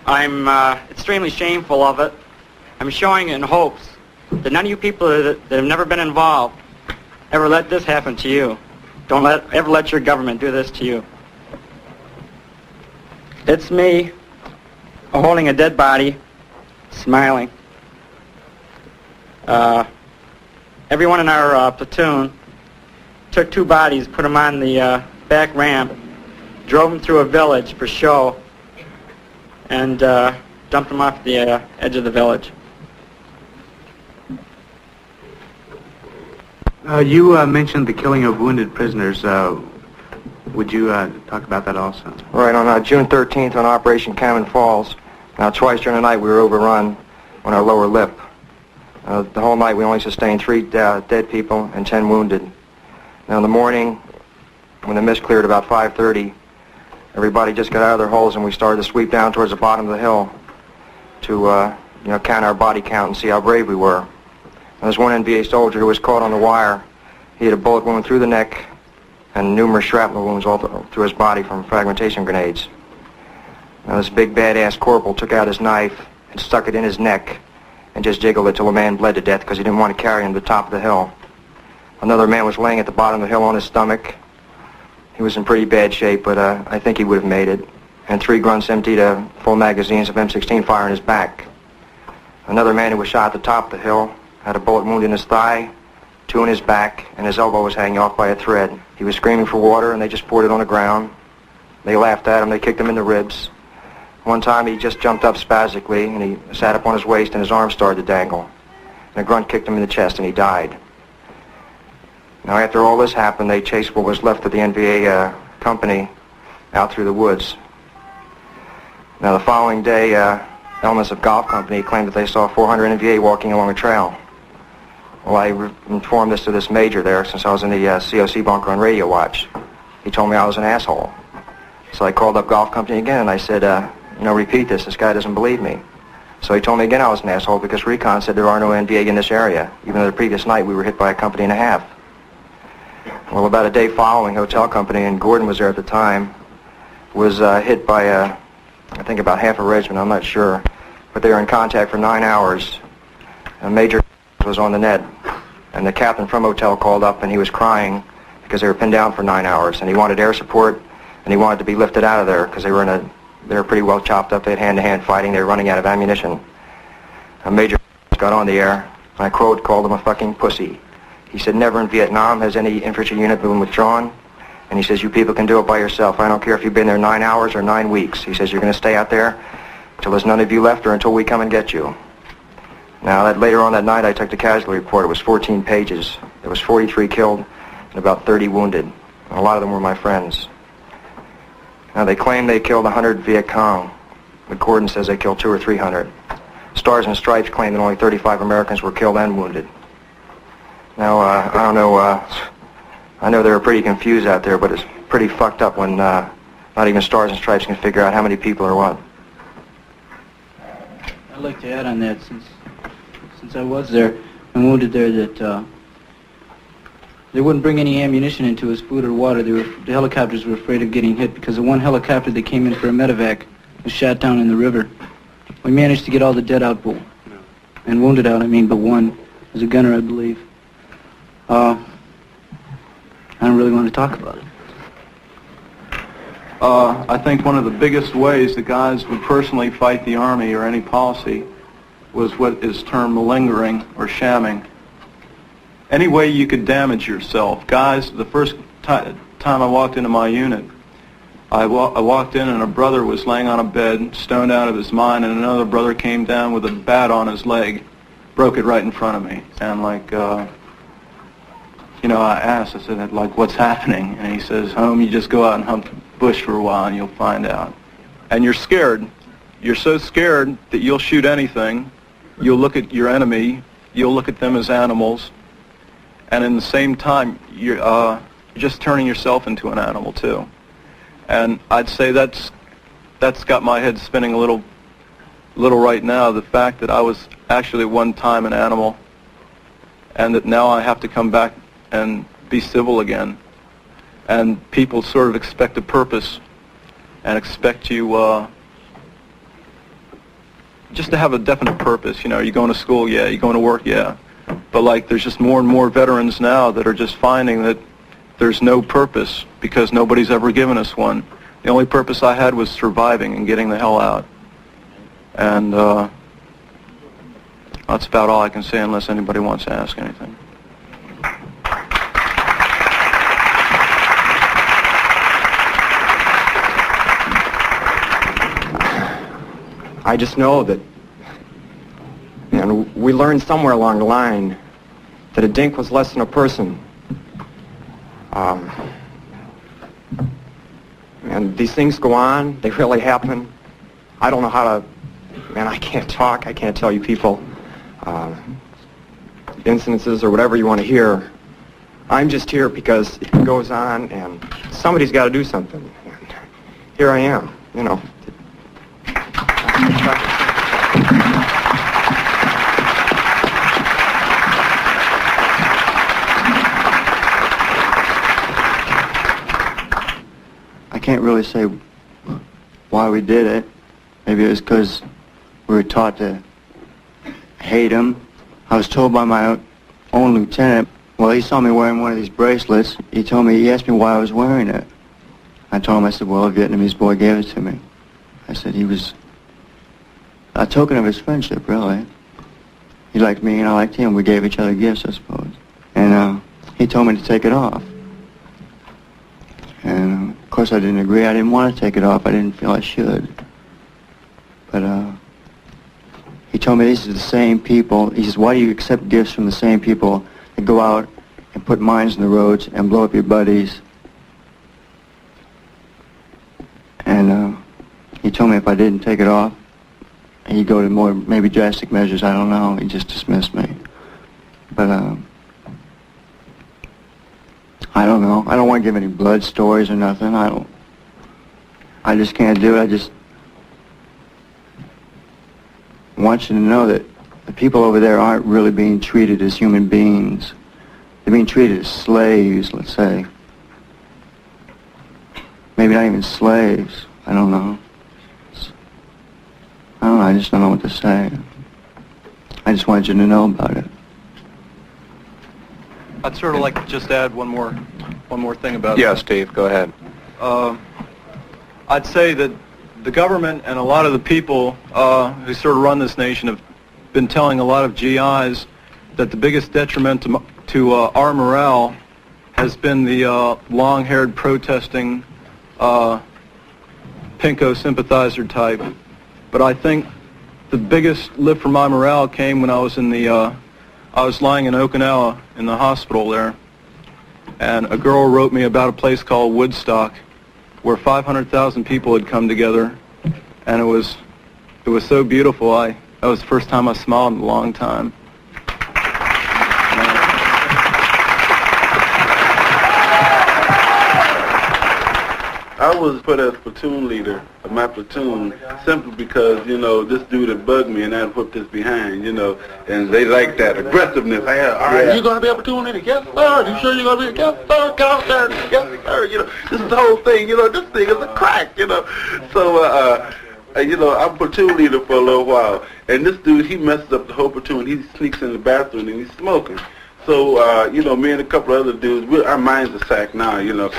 Speaker 1: I'm extremely shameful of it. I'm showing it in hopes that none of you people that have never been involved ever let this happen to you. Don't ever let your government do this to you. It's me holding a dead body, smiling. Everyone in our platoon took 2 bodies, put them on the back ramp, drove them through a village for show, and dumped them off the edge of the village.
Speaker 2: You mentioned the killing of wounded prisoners. Would you talk about that also?
Speaker 15: Right, on June 13th on Operation Cannon Falls, twice during the night we were overrun on our lower lip. The whole night we only sustained 3 dead people and 10 wounded. Now in the morning, when the mist cleared about 5:30, everybody just got out of their holes and we started to sweep down towards the bottom of the hill to count our body count and see how brave we were. There was one NVA soldier who was caught on the wire. He had a bullet wound through the neck and numerous shrapnel wounds all through his body from fragmentation grenades. Now this big badass corporal took out his knife and stuck it in his neck and just jiggled it till the man bled to death because he didn't want to carry him to the top of the hill. Another man was laying at the bottom of the hill on his stomach. He was in pretty bad shape, but I think he would have made it. And 3 grunts emptied full magazines of M16 fire in his back. Another man who was shot at the top of the hill had a bullet wound in his thigh, 2 in his back, and his elbow was hanging off by a thread. He was screaming for water, and they just poured it on the ground. They laughed at him. They kicked him in the ribs. One time he just jumped up spastically, and he sat up on his waist, and his arms started to dangle. And a grunt kicked him in the chest, and he died. Now, after all this happened, they chased what was left of the NVA company out through the woods. Now, the following day, elements of Golf Company claimed that they saw 400 NVA walking along a trail. Well, I informed this to this major there since I was in the COC bunker on radio watch. He told me I was an asshole. So I called up Golf Company again, and I said, repeat this. This guy doesn't believe me. So he told me again I was an asshole because recon said there are no NVA in this area, even though the previous night we were hit by a company and a half. Well, about a day following, Hotel Company, and Gordon was there at the time, was hit by, I think about half a regiment, I'm not sure. But they were in contact for 9 hours. A major was on the net, and the captain from Hotel called up, and he was crying because they were pinned down for 9 hours, and he wanted air support, and he wanted to be lifted out of there because they were pretty well chopped up. They had hand-to-hand fighting. They were running out of ammunition. A major got on the air, and I quote, called him a fucking pussy. He said, never in Vietnam has any infantry unit been withdrawn. And he says, you people can do it by yourself. I don't care if you've been there 9 hours or 9 weeks. He says, you're going to stay out there until there's none of you left or until we come and get you. Now, later on that night, I took the casualty report. It was 14 pages. There was 43 killed and about 30 wounded. And a lot of them were my friends. Now, they claim they killed 100 Viet Cong, but Gordon says they killed 200 or 300. Stars and Stripes claim that only 35 Americans were killed and wounded. Now, I don't know, I know they were pretty confused out there, but it's pretty fucked up when not even Stars and Stripes can figure out how many people are what.
Speaker 2: I'd like to add on that, since I was there and wounded there, that they wouldn't bring any ammunition into us, food or water. The helicopters were afraid of getting hit because the one helicopter that came in for a medevac was shot down in the river. We managed to get all the dead out, and wounded out, but one was a gunner, I believe. I don't really want to talk about it.
Speaker 11: I think one of the biggest ways the guys would personally fight the Army or any policy was what is termed malingering or shamming. Any way you could damage yourself. Guys, the first time I walked into my unit, I walked in and a brother was laying on a bed, stoned out of his mind, and another brother came down with a bat on his leg, broke it right in front of me. And I asked, I said, what's happening? And he says, home, you just go out and hump the bush for a while and you'll find out. And you're scared. You're so scared that you'll shoot anything. You'll look at your enemy. You'll look at them as animals. And in the same time, you're just turning yourself into an animal, too. And I'd say that's got my head spinning a little right now, the fact that I was actually at one time an animal and that now I have to come back and be civil again. and people sort of expect a purpose and expect you just to have a definite purpose. You know, you going to school? Yeah. You going to work? Yeah. But like, there's just more and more veterans now that are just finding that there's no purpose because nobody's ever given us one. The only purpose I had was surviving and getting the hell out. And that's about all I can say unless anybody wants to ask anything.
Speaker 3: I just know that, and we learned somewhere along the line that a dink was less than a person. And these things go on, they really happen. I don't know how to, man, I can't talk, I can't tell you people incidences or whatever you want to hear. I'm just here because it goes on and somebody's got to do something. And here I am, you know.
Speaker 4: I can't really say why we did it. Maybe it was because we were taught to hate him. I was told by my own lieutenant, well, he saw me wearing one of these bracelets. He asked me why I was wearing it. I told him, I said, well, a Vietnamese boy gave it to me. I said he was a token of his friendship, really. He liked me and I liked him. We gave each other gifts, I suppose. And he told me to take it off. And of course I didn't agree. I didn't want to take it off. I didn't feel I should. But he told me these are the same people. He says, why do you accept gifts from the same people that go out and put mines in the roads and blow up your buddies? And he told me if I didn't take it off, he'd go to more, maybe drastic measures. I don't know. He just dismissed me. But I don't know. I don't want to give any blood stories or nothing. I just can't do it. I just want you to know that the people over there aren't really being treated as human beings. They're being treated as slaves, let's say. Maybe not even slaves. I don't know. I don't know. I just don't know what to say. I just wanted you to know about it.
Speaker 11: I'd sort of like to just add one more thing about
Speaker 13: Yeah, Steve, go ahead.
Speaker 11: I'd say that the government and a lot of the people who sort of run this nation have been telling a lot of GIs that the biggest detriment to our morale has been the long-haired protesting pinko sympathizer type. But I think the biggest lift for my morale came when I was in the I was lying in Okinawa in the hospital there, and a girl wrote me about a place called Woodstock where 500,000 people had come together, and it was so beautiful. That was the first time I smiled in a long time.
Speaker 23: I was put as platoon leader of my platoon simply because, you know, this dude had bugged me and I whipped his behind, you know, and they like that aggressiveness. I had, all right, you going to be a platoon leader? Yes, sir. You sure you're going to be? Yes, sir. Get out there. Yes, sir. You know, this is the whole thing, you know, this thing is a crack, you know. So, you know, I'm platoon leader for a little while, and this dude, he messes up the whole platoon. He sneaks in the bathroom and he's smoking. So, you know, me and a couple of other dudes, our minds are sacked now, you know.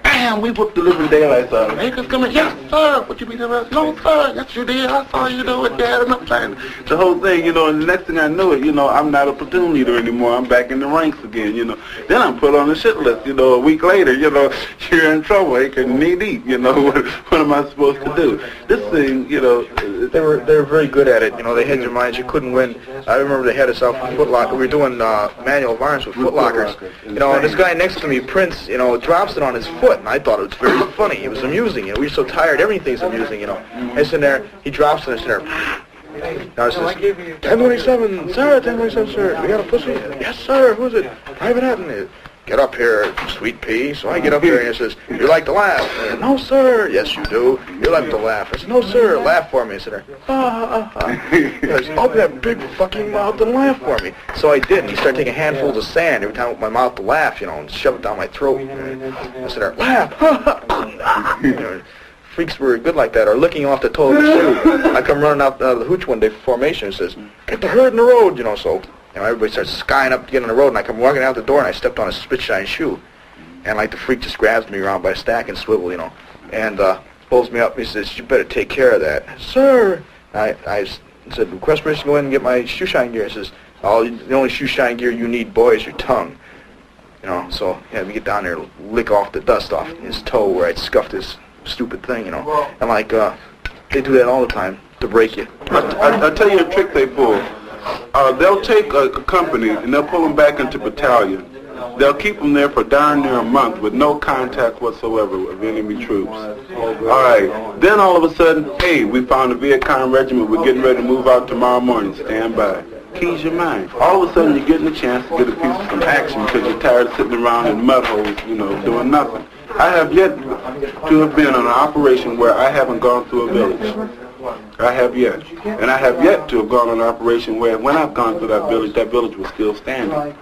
Speaker 23: Bam, we whooped the living daylights out of him. Hey, just come in. Yes, sir. What you be doing? No, sir. Yes, you did. I saw you do it, Dad. And I'm saying the whole thing, you know, and the next thing I know it, you know, I'm not a platoon leader anymore. I'm back in the ranks again, you know. Then I'm put on the shit list, you know, a week later, you know, you're in trouble. Hey, knee deep, you know, what am I supposed to do? This thing, you know.
Speaker 24: They were very good at it. You know, they had your minds. You couldn't win. I remember they had us out for Foot Locker. We were doing manual violence with Foot Lockers. You know, and this guy next to me, Prince, you know, drops it on his foot. And I thought it was very funny. It was amusing. You know, we were so tired. Everything's amusing, you know. And it's in there. He drops it. It's in there. Now it says, 1027, sir, 1027, sir. We got a pussy? Yes, sir. Who's it? Private Hatton. get up here, sweet pea. So I get up there and he says, you like to laugh? I said, no, sir. Yes, you do. You like to laugh. I said, no, sir. Laugh for me. I said, He goes, open that big fucking mouth and laugh for me. So I did. And he started taking handfuls of sand every time I opened my mouth to laugh, and shove it down my throat. And I said, laugh. Freaks were good like that, or licking off the toe of the shoe. I come running out the hooch one day for formation and says, get the herd in the road, so everybody starts skying up to get on the road, and I come walking out the door, and I stepped on a spit-shine shoe. And like the freak just grabs me around by a stack and swivel, and pulls me up. He says, you better take care of that. Sir! I said, request permission to go in and get my shoe shine gear. He says, the only shoe shine gear you need, boy, is your tongue. So he had me get down there and lick off the dust off his toe where I'd scuffed his stupid thing, and they do that all the time to break you.
Speaker 23: I'll tell you a trick they pull. They'll take a company and they'll pull them back into battalion. They'll keep them there for darn near a month with no contact whatsoever of enemy troops. All right. Then all of a sudden, hey, we found a Viet Cong regiment. We're getting ready to move out tomorrow morning. Stand by. Keys your mind. All of a sudden, you're getting a chance to get a piece of some action because you're tired of sitting around in mud holes, doing nothing. I have yet to have been on an operation where I haven't gone through a village. I have yet. And I have yet to have gone on an operation where when I've gone through that village was still standing.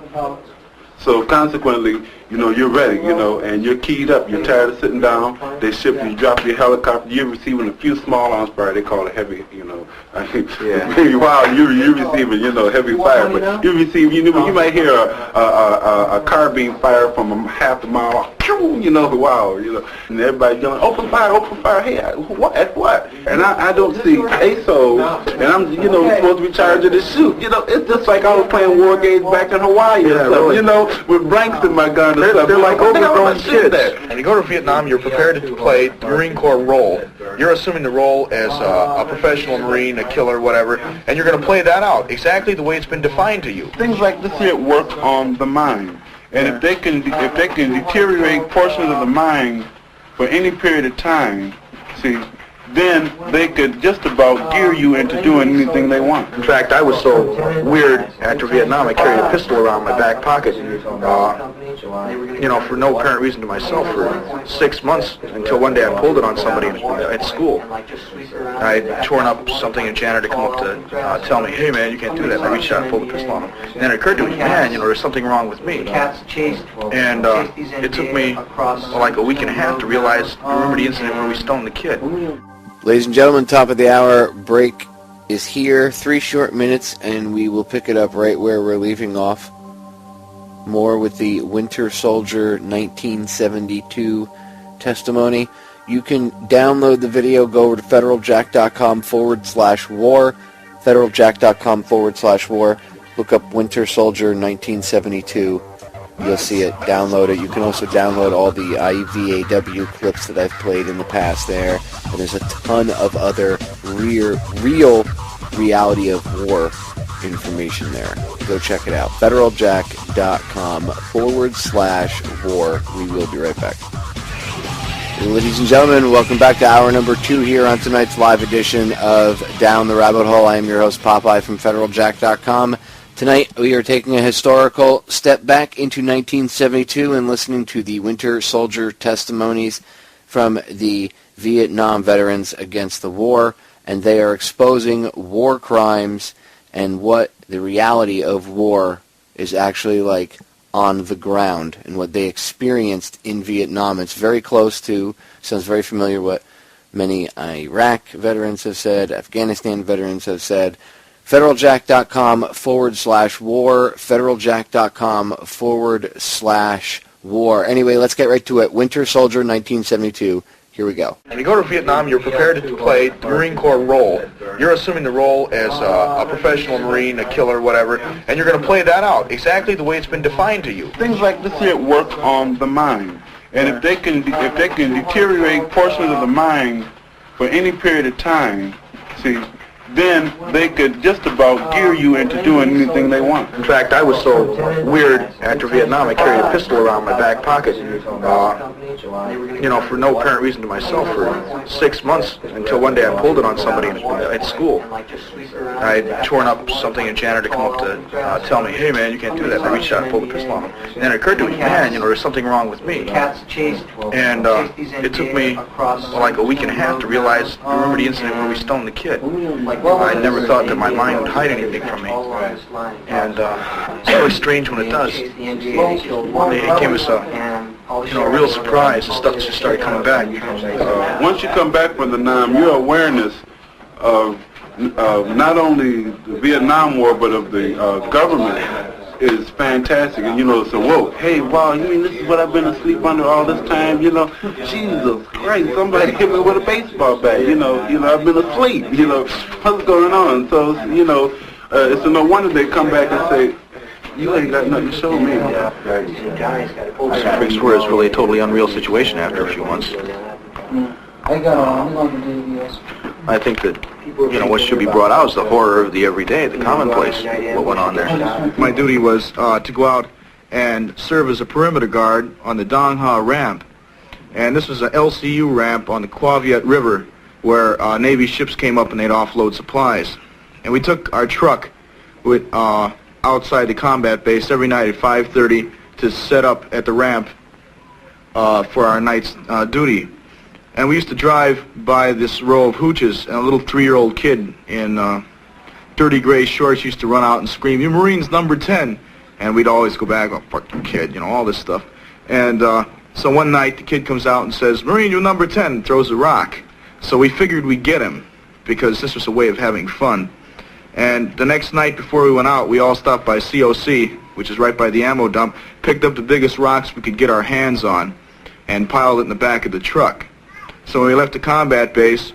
Speaker 23: So consequently, you're ready, and you're keyed up. You're tired of sitting down. They ship you, drop your helicopter. You're receiving a few small arms fire. They call it heavy, Wow, you're receiving, heavy fire. But you receive, you might hear a carbine fire from half a mile off. Wow, and everybody's yelling, open fire. Hey, what? And I don't see ASO, and I'm, supposed to be charged of this shoot. It's just like I was playing war games back in Hawaii and stuff, with blanks in my gun and stuff.
Speaker 24: They're like overgrown kids. When you go to Vietnam, you're prepared to play the Marine Corps role. You're assuming the role as a professional Marine, a killer, whatever, and you're going to play that out exactly the way it's been defined to you.
Speaker 23: Things like this here work on the mind. And if they can deteriorate portions of the mind for any period of time, then they could just about gear you into doing anything they want.
Speaker 24: In fact, I was so weird after Vietnam, I carried a pistol around my back pocket, for no apparent reason to myself for 6 months, until one day I pulled it on somebody at school. I had torn up something, and a janitor come up to tell me, hey man, you can't do that. And I reached out and pulled the pistol on him. And then it occurred to me, man, there's something wrong with me. And it took me like a week and a half to remember the incident where we stoned the kid.
Speaker 7: Ladies and gentlemen, top of the hour break is here. 3 short minutes, and we will pick it up right where we're leaving off. More with the Winter Soldier 1972 testimony. You can download the video. Go over to federaljack.com/war. federaljack.com/war. Look up Winter Soldier 1972. You'll see it. Download it. You can also download all the IVAW clips that I've played in the past there. And there's a ton of other real reality of war information there. Go check it out. federaljack.com/war. We will be right back. Ladies and gentlemen, welcome back to hour number 2 here on tonight's live edition of Down the Rabbit Hole. I am your host, Popeye from federaljack.com. Tonight, we are taking a historical step back into 1972 and listening to the Winter Soldier testimonies from the Vietnam veterans against the war, and they are exposing war crimes and what the reality of war is actually like on the ground and what they experienced in Vietnam. It's very close to, sounds very familiar what many Iraq veterans have said, Afghanistan veterans have said. federaljack.com/war, federaljack.com/war. Anyway, let's get right to it. Winter Soldier 1972. Here we go.
Speaker 24: When you go to Vietnam, you're prepared to play the Marine Corps role. You're assuming the role as a professional Marine, a killer, whatever, and you're going to play that out exactly the way it's been defined to you.
Speaker 23: Things like this here work on the mind. And if they can deteriorate portions of the mind for any period of time, then they could just about gear you into doing anything they want.
Speaker 24: In fact, I was so weird after Vietnam, I carried a pistol around my back pocket, you know, for no apparent reason to myself for 6 months until one day I pulled it on somebody at school. I had torn up something and janitor come up to tell me, hey man, you can't do that. I reached out and pulled the pistol on him. And then it occurred to me, man, you know, there's something wrong with me. And it took me like a week and a half to realize, remember the incident where we stoned the kid. I never thought that my mind would hide anything from me. And it's really strange when it does. It came as a real surprise. The stuff just started coming back.
Speaker 23: Once you come back from the NAM, your awareness of not only the Vietnam War, but of the government is fantastic. And, you know, so, whoa, hey, wow, you mean this is what I've been asleep under all this time? You know, Jesus Christ, somebody hit me with a baseball bat. You know, I've been asleep. You know, what's going on? So, you know, it's no wonder they come back and say, you ain't got nothing to show me.
Speaker 24: I swear it's really a totally unreal situation after a few months. I think that, you know, what should be brought out is the horror of the everyday, the commonplace, what went on there. My duty was to go out and serve as a perimeter guard on the Dong Ha ramp. And this was an LCU ramp on the Qua Viet River where Navy ships came up and they'd offload supplies. And we took our truck with outside the combat base every night at 5:30 to set up at the ramp for our night's duty. And we used to drive by this row of hooches, and a little 3-year-old kid in dirty gray shorts used to run out and scream, "You Marines number 10." And we'd always go back, "Oh, fuck you kid," you know, all this stuff. And so one night the kid comes out and says, "Marine, you number 10," and throws a rock. So we figured we'd get him, because this was a way of having fun. And the next night before we went out, we all stopped by COC, which is right by the ammo dump, picked up the biggest rocks we could get our hands on, and piled it in the back of the truck. So when we left the combat base,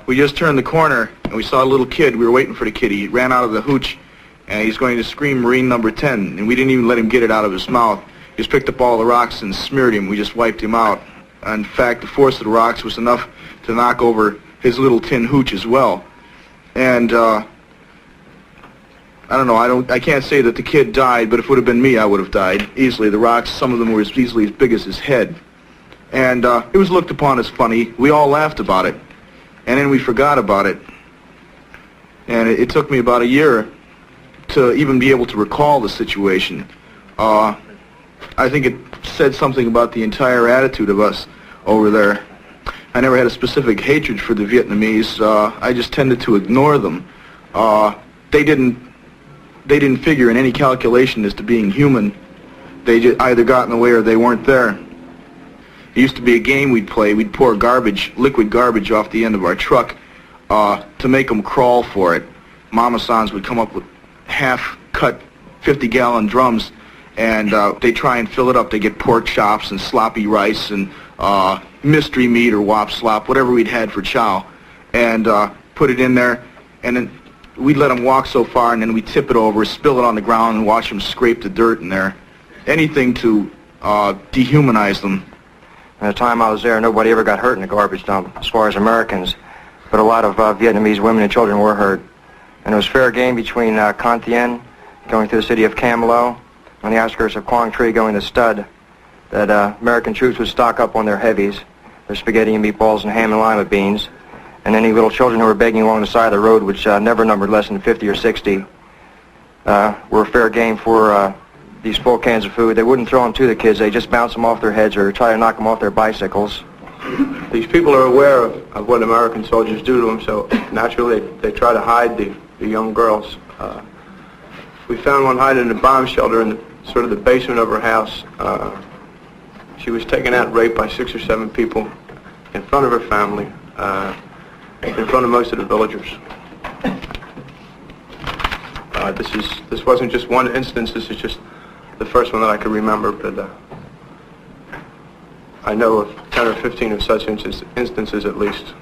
Speaker 24: we just turned the corner, and we saw a little kid. We were waiting for the kid. He ran out of the hooch, and he's going to scream Marine number 10, and we didn't even let him get it out of his mouth. He just picked up all the rocks and smeared him. We just wiped him out. In fact, the force of the rocks was enough to knock over his little tin hooch as well. And I don't know, I can't say that the kid died, but if it would have been me, I would have died easily. The rocks, some of them were easily as big as his head. And it was looked upon as funny. We all laughed about it. And then we forgot about it. And it took me about a year to even be able to recall the situation. I think it said something about the entire attitude of us over there. I never had a specific hatred for the Vietnamese. I just tended to ignore them. They didn't figure in any calculation as to being human. They just either got in the way or they weren't there. It used to be a game we'd play. We'd pour garbage, liquid garbage off the end of our truck to make them crawl for it. Mama-sans would come up with half-cut 50-gallon drums, and they try and fill it up. They get pork chops and sloppy rice and mystery meat or wop slop, whatever we'd had for chow, and put it in there, and then we'd let them walk so far, and then we'd tip it over, spill it on the ground, and watch them scrape the dirt in there. Anything to dehumanize them.
Speaker 17: At the time I was there, nobody ever got hurt in the garbage dump, as far as Americans, but a lot of Vietnamese women and children were hurt. And it was fair game between Con Thien, going through the city of Cam Lo, on the outskirts of Quang Tri going to Stud, that American troops would stock up on their heavies, their spaghetti and meatballs and ham and lima beans, and any little children who were begging along the side of the road, which never numbered less than 50 or 60, were fair game for these full cans of food. They wouldn't throw them to the kids. They just bounce them off their heads or try to knock them off their bicycles.
Speaker 22: These people are aware of what American soldiers do to them, so naturally they try to hide the young girls. We found one hiding in a bomb shelter in the basement of her house. She was taken out and raped by 6 or 7 people in front of her family, in front of most of the villagers. This wasn't just one instance. This is just the first one that I could remember, but I know of 10 or 15 of such instances at least.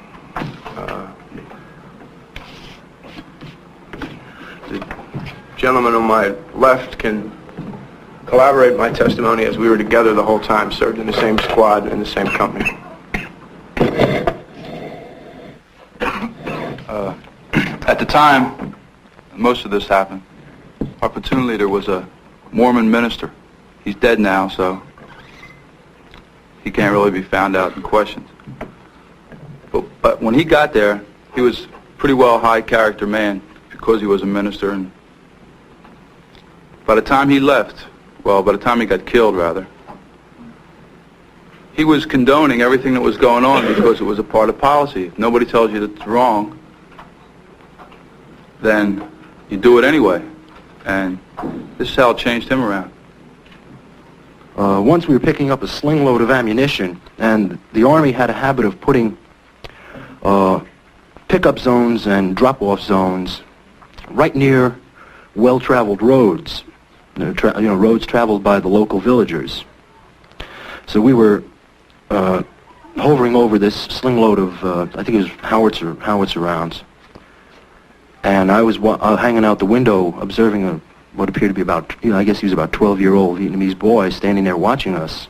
Speaker 22: The gentleman on my left can collaborate my testimony, as we were together the whole time, served in the same squad in the same company.
Speaker 6: At the time most of this happened, our platoon leader was a Mormon minister. He's dead now, so he can't really be found out and questioned. But when he got there, he was pretty well a high character man because he was a minister, and by the time he left, well, by the time he got killed rather, he was condoning everything that was going on because it was a part of policy. If nobody tells you that it's wrong, then you do it anyway. And this is how it changed him around.
Speaker 9: Once we were picking up a sling load of ammunition, and the Army had a habit of putting pickup zones and drop-off zones right near well-traveled roads, roads traveled by the local villagers. So we were hovering over this sling load of, I think it was howitzer rounds. And I was hanging out the window observing what appeared to be about, I guess he was about 12-year-old Vietnamese boy standing there watching us.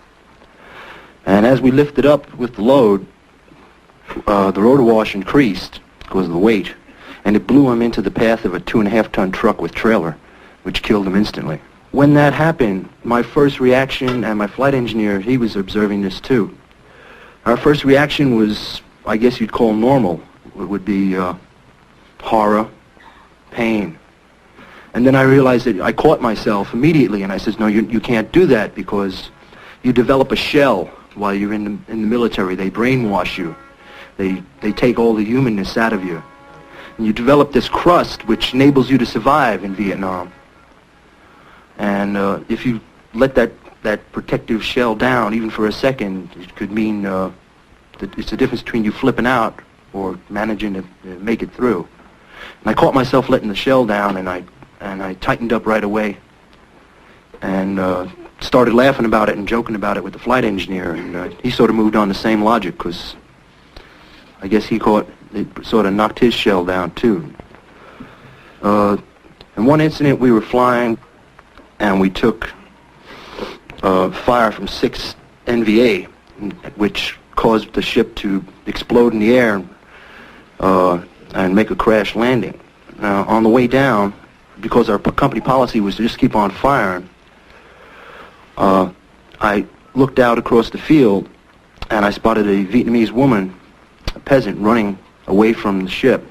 Speaker 9: And as we lifted up with the load, the rotor wash increased because of the weight, and it blew him into the path of a 2.5-ton truck with trailer, which killed him instantly. When that happened, my first reaction, and my flight engineer, he was observing this too. Our first reaction was, I guess you'd call normal. It would be horror, pain. And then I realized that I caught myself immediately, and I said, no, you can't do that because you develop a shell while you're in the military. They brainwash you. They take all the humanness out of you. And you develop this crust which enables you to survive in Vietnam. And if you let that protective shell down, even for a second, it could mean that it's the difference between you flipping out or managing to make it through. And I caught myself letting the shell down, and I tightened up right away, and started laughing about it and joking about it with the flight engineer. And he sort of moved on the same logic, because I guess it sort of knocked his shell down too. In one incident, we were flying, and we took fire from 6 NVA, which caused the ship to explode in the air and make a crash landing. Now, on the way down, because our company policy was to just keep on firing, I looked out across the field, and I spotted a Vietnamese woman, a peasant, running away from the ship.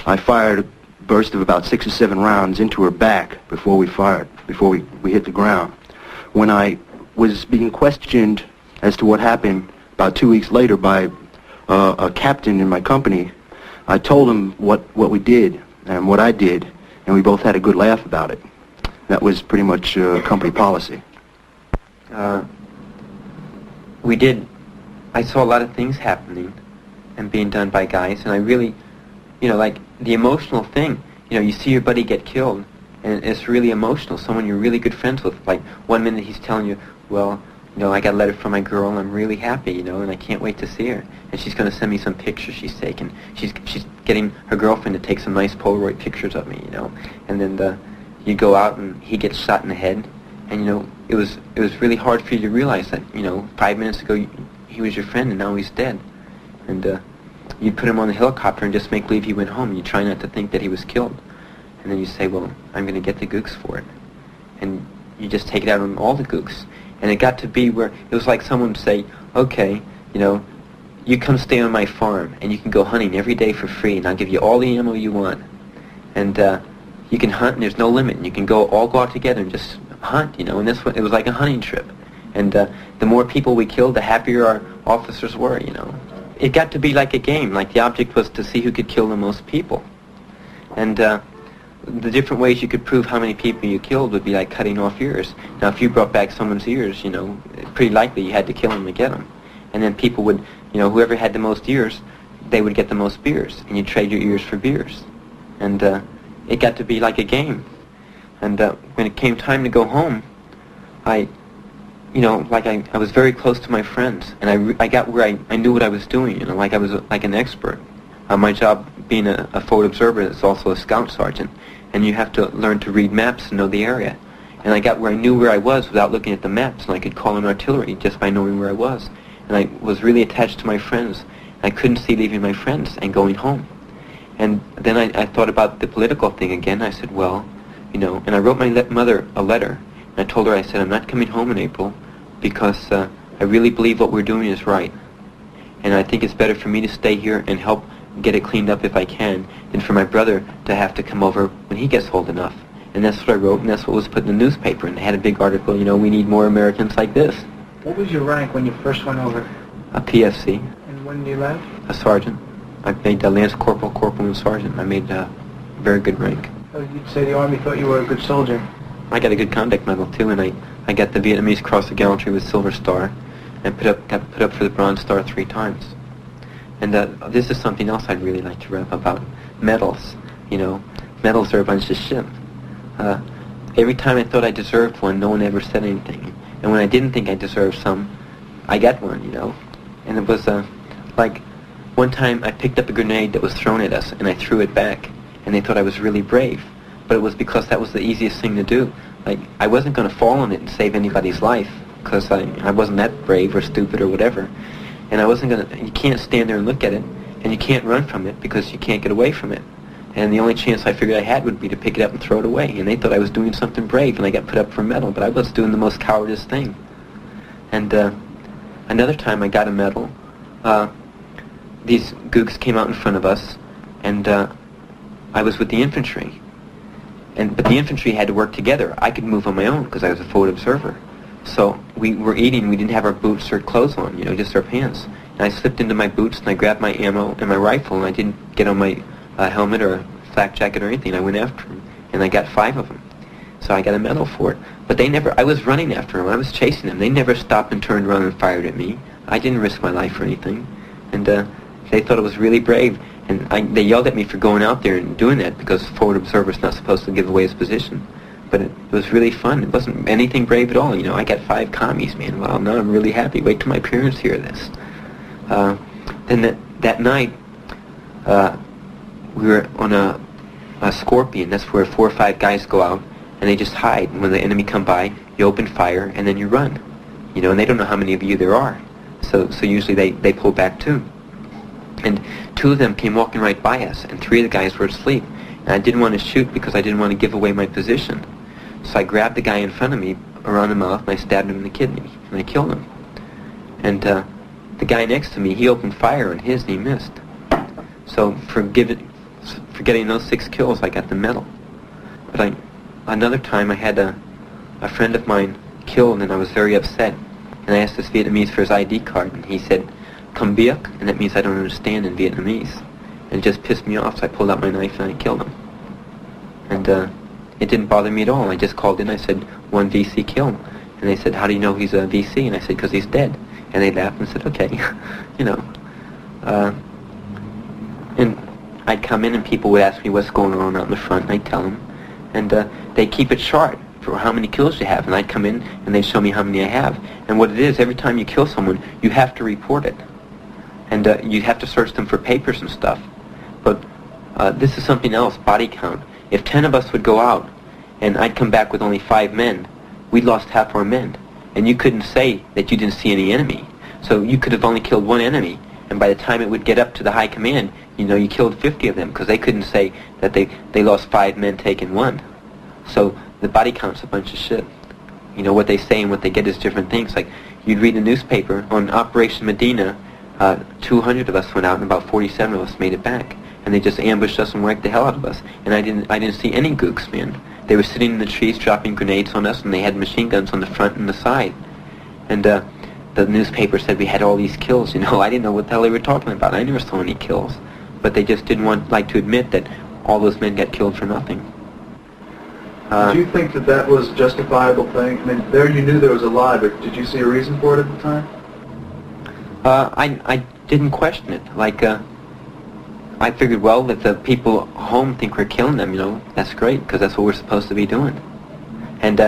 Speaker 9: I fired a burst of about 6 or 7 rounds into her back before we hit the ground. When I was being questioned as to what happened about 2 weeks later by a captain in my company, I told him what we did and what I did, and we both had a good laugh about it. That was pretty much company policy.
Speaker 12: I saw a lot of things happening and being done by guys, and I really, like the emotional thing, you see your buddy get killed, and it's really emotional, someone you're really good friends with. Like, one minute he's telling you, well, I got a letter from my girl, and I'm really happy, and I can't wait to see her. And she's going to send me some pictures she's taken. She's getting her girlfriend to take some nice Polaroid pictures of me, And then you go out, and he gets shot in the head. And, it was really hard for you to realize that, 5 minutes ago he was your friend, and now he's dead. And you'd put him on the helicopter and just make believe he went home. You try not to think that he was killed. And then you say, well, I'm going to get the gooks for it. And you just take it out on all the gooks. And it got to be where it was like someone would say, okay, you come stay on my farm, and you can go hunting every day for free, and I'll give you all the ammo you want. And you can hunt, and there's no limit. And you can all go out together and just hunt, And it was like a hunting trip. And the more people we killed, the happier our officers were, It got to be like a game. Like, the object was to see who could kill the most people. And the different ways you could prove how many people you killed would be like cutting off ears. Now, if you brought back someone's ears, pretty likely you had to kill them to get them. And then people would, whoever had the most ears, they would get the most beers. And you trade your ears for beers. And it got to be like a game. And when it came time to go home, I was very close to my friends. And I got where I knew what I was doing, like I was like an expert. My job, being a forward observer, is also a scout sergeant. And you have to learn to read maps and know the area. And I got where I knew where I was without looking at the maps, and I could call in artillery just by knowing where I was. And I was really attached to my friends. I couldn't see leaving my friends and going home. And then I thought about the political thing again. I said, well, and I wrote my mother a letter. And I told her, I said, I'm not coming home in April because I I really believe what we're doing is right. And I think it's better for me to stay here and help get it cleaned up if I can than for my brother to have to come over when he gets old enough. And that's what I wrote, and that's what was put in the newspaper. And they had a big article, you know, we need more Americans like this.
Speaker 10: What was your rank when you first went over?
Speaker 12: A PFC.
Speaker 10: And when you left?
Speaker 12: A sergeant. I made a lance corporal, corporal, and sergeant. I made a very good rank.
Speaker 10: So you'd say the Army thought you were a good soldier?
Speaker 12: I got a good conduct medal too, and I got the Vietnamese Cross of Gallantry with Silver Star, and got put up for the Bronze Star 3 times. And this is something else I'd really like to rap about. Medals. You know, medals are a bunch of shit. Every time I thought I deserved one, no one ever said anything. And when I didn't think I deserved some, I got one, you know. And it was like one time I picked up a grenade that was thrown at us, and I threw it back, and they thought I was really brave. But it was because that was the easiest thing to do. Like, I wasn't going to fall on it and save anybody's life, because I wasn't that brave or stupid or whatever. And I wasn't going to, you can't stand there and look at it, and you can't run from it because you can't get away from it. And the only chance I figured I had would be to pick it up and throw it away. And they thought I was doing something brave, and I got put up for a medal, but I was doing the most cowardice thing. And another time I got a medal, these gooks came out in front of us, and I was with the infantry. But the infantry had to work together. I could move on my own because I was a forward observer. So we were eating, we didn't have our boots or clothes on, you know, just our pants. And I slipped into my boots and I grabbed my ammo and my rifle, and I didn't get on my helmet or a flak jacket or anything. I went after them, and I got 5 of them. So I got a medal for it. But they never, I was running after them, I was chasing them. They never stopped and turned around and fired at me. I didn't risk my life or anything. And they thought it was really brave. And they yelled at me for going out there and doing that because forward observer's not supposed to give away his position. But it was really fun. It wasn't anything brave at all. You know, I got 5 commies, man. Wow, now I'm really happy. Wait till my parents hear this. Then that night, we were on a Scorpion. That's where 4 or 5 guys go out, and they just hide. And when the enemy come by, you open fire, and then you run. You know, and they don't know how many of you there are. So usually they pull back too. And 2 of them came walking right by us, and 3 of the guys were asleep. And I didn't want to shoot because I didn't want to give away my position. So I grabbed the guy in front of me around the mouth, and I stabbed him in the kidney, and I killed him. And the guy next to me, he opened fire on his, and he missed. So for getting those 6 kills, I got the medal. But another time I had a friend of mine killed, and I was very upset. And I asked this Vietnamese for his ID card, and he said, "Come biếc," and that means I don't understand in Vietnamese. And it just pissed me off, so I pulled out my knife and I killed him. And it didn't bother me at all. I just called in, I said, "1 VC kill." And they said, "How do you know he's a VC?" And I said, "Because he's dead." And they laughed and said, "Okay," you know. And I'd come in and people would ask me what's going on out in the front, and I'd tell them. And they keep it chart for how many kills you have. And I'd come in and they'd show me how many I have. And what it is, every time you kill someone, you have to report it. And you have to search them for papers and stuff. But this is something else, body count. If 10 of us would go out, and I'd come back with only 5 men, we'd lost half our men. And you couldn't say that you didn't see any enemy. So you could have only killed 1 enemy, and by the time it would get up to the high command, you know, you killed 50 of them, because they couldn't say that they lost 5 men taking 1. So the body count's a bunch of shit. You know, what they say and what they get is different things. Like, you'd read the newspaper, on Operation Medina, 200 of us went out, and about 47 of us made it back. And they just ambushed us and whacked the hell out of us. And I didn't see any gooks, man. They were sitting in the trees dropping grenades on us, and they had machine guns on the front and the side. And the newspaper said we had all these kills. You know, I didn't know what the hell they were talking about. I never saw any kills. But they just didn't like to admit that all those men got killed for nothing.
Speaker 16: Did you think that was a justifiable thing? I mean, there you knew there was a lie, but did you see a reason for it at the time?
Speaker 12: I didn't question it. Like, I figured, well, if the people home think we're killing them, you know, that's great, because that's what we're supposed to be doing. And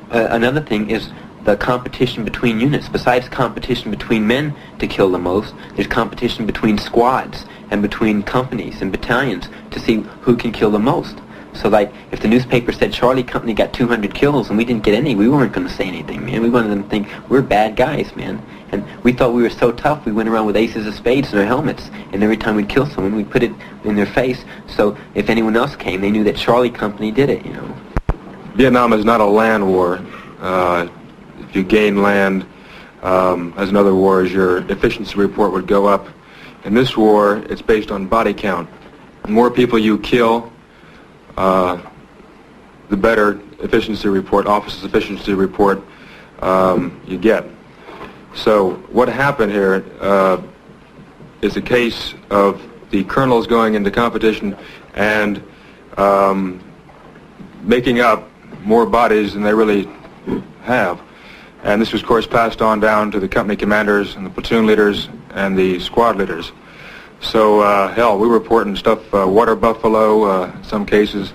Speaker 12: another thing is the competition between units. Besides competition between men to kill the most, there's competition between squads and between companies and battalions to see who can kill the most. So, like, if the newspaper said Charlie Company got 200 kills and we didn't get any, we weren't going to say anything, man. We wanted them to think we're bad guys, man. And we thought we were so tough, we went around with aces of spades in our helmets. And every time we'd kill someone, we'd put it in their face. So if anyone else came, they knew that Charlie Company did it, you know.
Speaker 19: Vietnam is not a land war. If you gain land,
Speaker 9: as in other wars, your efficiency report would go up. In this war, it's based on body count. The more people you kill, the better efficiency report, officer's efficiency report you get. So what happened here is a case of the colonels going into competition and making up more bodies than they really have. And this was, of course, passed on down to the company commanders and the platoon leaders and the squad leaders. So, hell, we were reporting stuff, water buffalo, in some cases,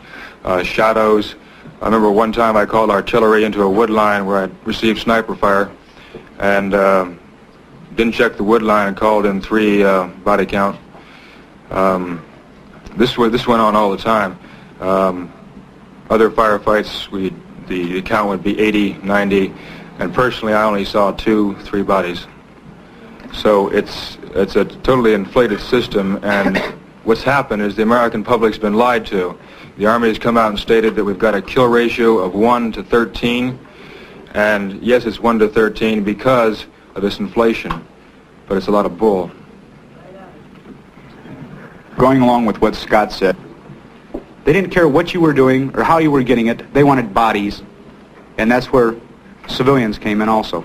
Speaker 9: shadows. I remember one time I called artillery into a wood line where I received sniper fire and didn't check the wood line and called in 3 body count. This went on all the time. Other firefights, the count would be 80, 90, and personally I only saw 2, 3 bodies. So it's a totally inflated system, and what's happened is the American public's been lied to. The Army has come out and stated that we've got a kill ratio of 1 to 13, and yes, it's 1 to 13 because of this inflation, but it's a lot of bull.
Speaker 8: Going along with what Scott said, they didn't care what you were doing or how you were getting it. They wanted bodies, and that's where civilians came in also.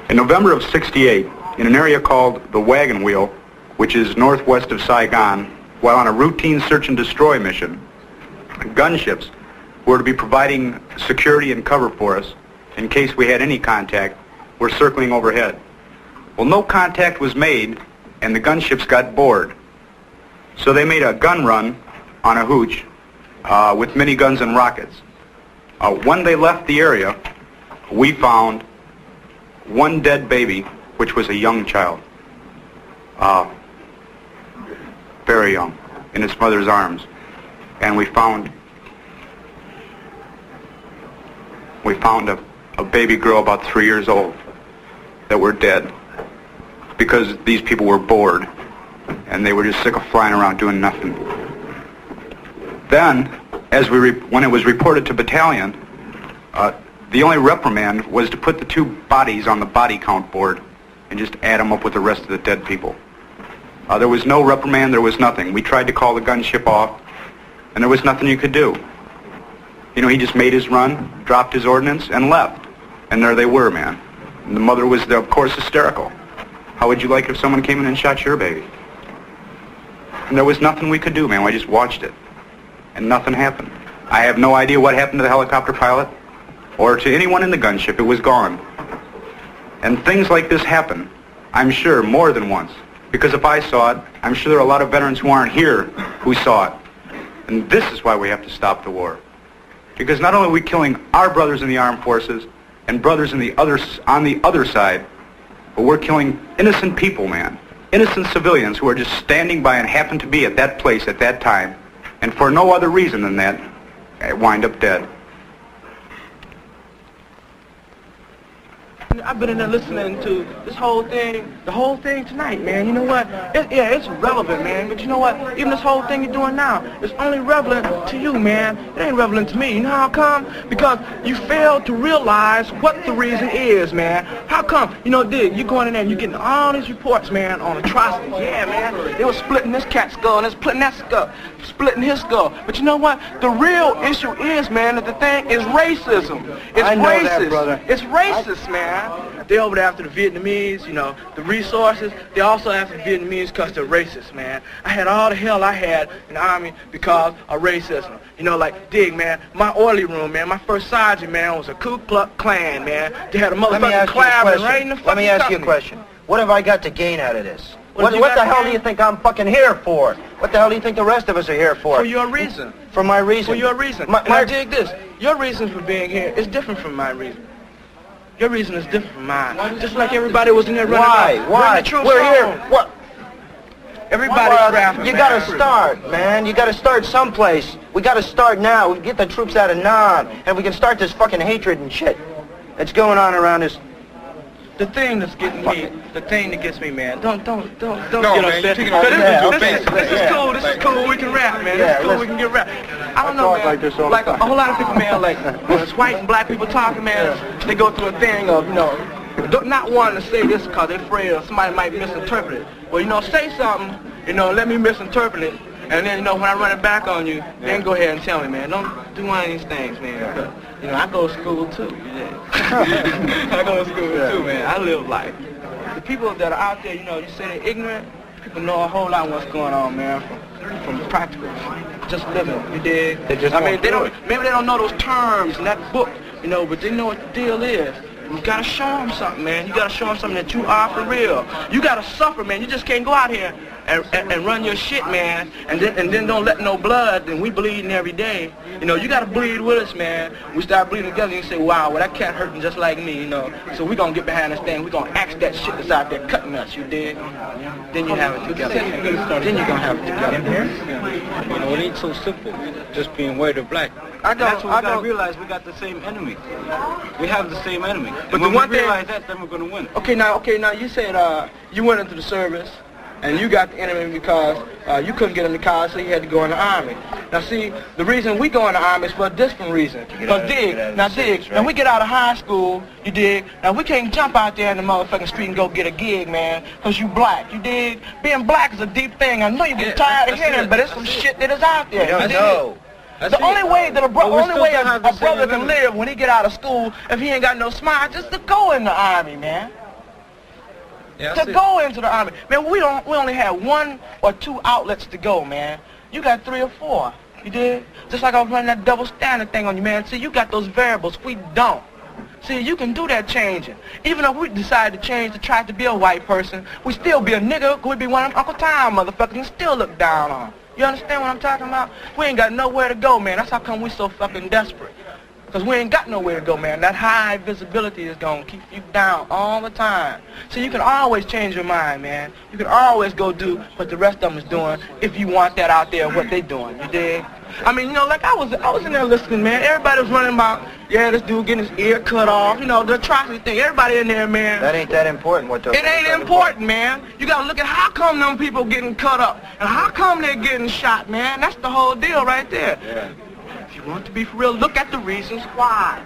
Speaker 8: In November of '68, in an area called the Wagon Wheel, which is northwest of Saigon, while on a routine search and destroy mission, gunships were to be providing security and cover for us in case we had any contact, were circling overhead. Well, no contact was made, and the gunships got bored. So they made a gun run on a hooch with miniguns and rockets. When they left the area, we found one dead baby, which was a young child, very young, in its mother's arms. And we found a baby girl about 3 years old that were dead because these people were bored and they were just sick of flying around doing nothing. Then, when it was reported to battalion, the only reprimand was to put the 2 bodies on the body count board and just add them up with the rest of the dead people. There was no reprimand, there was nothing. We tried to call the gunship off, and there was nothing you could do. You know, he just made his run, dropped his ordnance, and left. And there they were, man. And the mother was, of course, hysterical. How would you like if someone came in and shot your baby? And there was nothing we could do, man. I just watched it. And nothing happened. I have no idea what happened to the helicopter pilot or to anyone in the gunship. It was gone. And things like this happen, I'm sure, more than once. Because if I saw it, I'm sure there are a lot of veterans who aren't here who saw it. And this is why we have to stop the war. Because not only are we killing our brothers in the armed forces and brothers on the other side, but we're killing innocent people, man. Innocent civilians who are just standing by and happen to be at that place at that time, and for no other reason than that, wind up dead.
Speaker 14: I've been in there listening to this whole thing, the whole thing tonight, man. You know what? It's relevant, man. But you know what? Even this whole thing you're doing now, it's only relevant to you, man. It ain't relevant to me. You know how come? Because you fail to realize what the reason is, man. How come? You know, Dig, you're going in there and you're getting all these reports, man, on atrocities. Yeah, man. They were splitting this cat's skull and they're splitting that skull, splitting his skull. But you know what? The real issue is, man, that the thing is racism. It's
Speaker 8: I know
Speaker 14: racist.
Speaker 8: that, brother.
Speaker 14: It's racist, man. They over there after the Vietnamese, you know, the resources. They also after the Vietnamese because they're racist, man. I had all the hell I had in the Army because of racism. You know, like, Dig, man, my orderly room, man, my first sergeant, man, was a Ku Klux Klan, man. They had a motherfucking clapping right in the fucking
Speaker 15: Let me ask you a question. What have I got to gain out of this? What the hell do you think I'm fucking here for? What the hell do you think the rest of us are here for?
Speaker 14: For your reason.
Speaker 15: For my reason.
Speaker 14: For your reason. And I dig this. Your reason for being here is different from my reason. Your reason is different from mine. Just like everybody was in there running.
Speaker 15: Why? We're here. What?
Speaker 14: Everybody's rapping.
Speaker 15: You gotta start, man. You gotta start someplace. We gotta start now. We get the troops out of Nam, and we can start this fucking hatred and shit that's going on around us.
Speaker 14: The thing that's getting me, the thing that gets me, man, don't get
Speaker 15: man,
Speaker 14: upset. This is cool, we can rap, man. This is cool, we can get rap. I don't know, man, like a whole lot of people, man, like, when it's white and black people talking, man, they go through a thing of, you know, not wanting to say this because they're afraid of somebody might misinterpret it. Well, you know, say something, you know, let me misinterpret it, and then, you know, when I run it back on you, then go ahead and tell me, man, don't do one of these things, man. You know, I go to school too. I go to school too, man. I live life. The people that are out there, you know, you say they're ignorant, people know a whole lot of what's going on, man, from practical, just living, you dig? I mean, maybe they don't know those terms in that book, you know, but they know what the deal is. You gotta show them something, man. You gotta show them something that you are for real. You gotta suffer, man. You just can't go out here and run your shit, man, and then don't let no blood, and we bleeding every day. You know, you gotta bleed with us, man. We start bleeding together, and you say, wow, well, that cat hurting just like me, you know. So we gonna get behind this thing. We gonna axe that shit that's out there cutting us, you dig? Then you have it together. Then you're gonna have it together.
Speaker 5: You know, it ain't so simple, just being white or black.
Speaker 14: I
Speaker 5: don't realize we got the same enemy. We have the same enemy.
Speaker 14: But
Speaker 5: when
Speaker 14: the one
Speaker 5: we
Speaker 14: thing,
Speaker 5: realize that, then we're gonna win.
Speaker 14: Okay, now you said you went into the service, and you got the enemy because you couldn't get into college, so you had to go in the Army. Now see, the reason we go in the Army is for a different reason. Because now we get out of high school, you dig, now we can't jump out there in the motherfucking street and go get a gig, man, because you black, you dig? Being black is a deep thing. I know you get tired of hearing it, but it's some shit that is out there. You dig? The only way that a brother can live when he get out of school, if he ain't got no smile, just to go in the Army, man. To go into the Army. Man, we only have 1 or 2 outlets to go, man. You got 3 or 4. You did? Just like I was running that double standard thing on you, man. See, you got those variables. We don't. See, you can do that changing. Even if we decide to change to try to be a white person, we still be a nigga. We'd be one of them Uncle Tom motherfuckers and still look down on. You understand what I'm talking about? We ain't got nowhere to go, man. That's how come we so fucking desperate. Because we ain't got nowhere to go, man. That high visibility is going to keep you down all the time. So you can always change your mind, man. You can always go do what the rest of them is doing if you want that out there, what they doing. You dig? I mean, you know, like I was in there listening, man. Everybody was running about, yeah, this dude getting his ear cut off. You know, the atrocity thing. Everybody in there, man.
Speaker 17: That ain't that important.
Speaker 14: It ain't important, man. You got to look at how come them people getting cut up and how come they're getting shot, man. That's the whole deal right there.
Speaker 17: Yeah.
Speaker 14: If you want to be for real, look at the reasons why.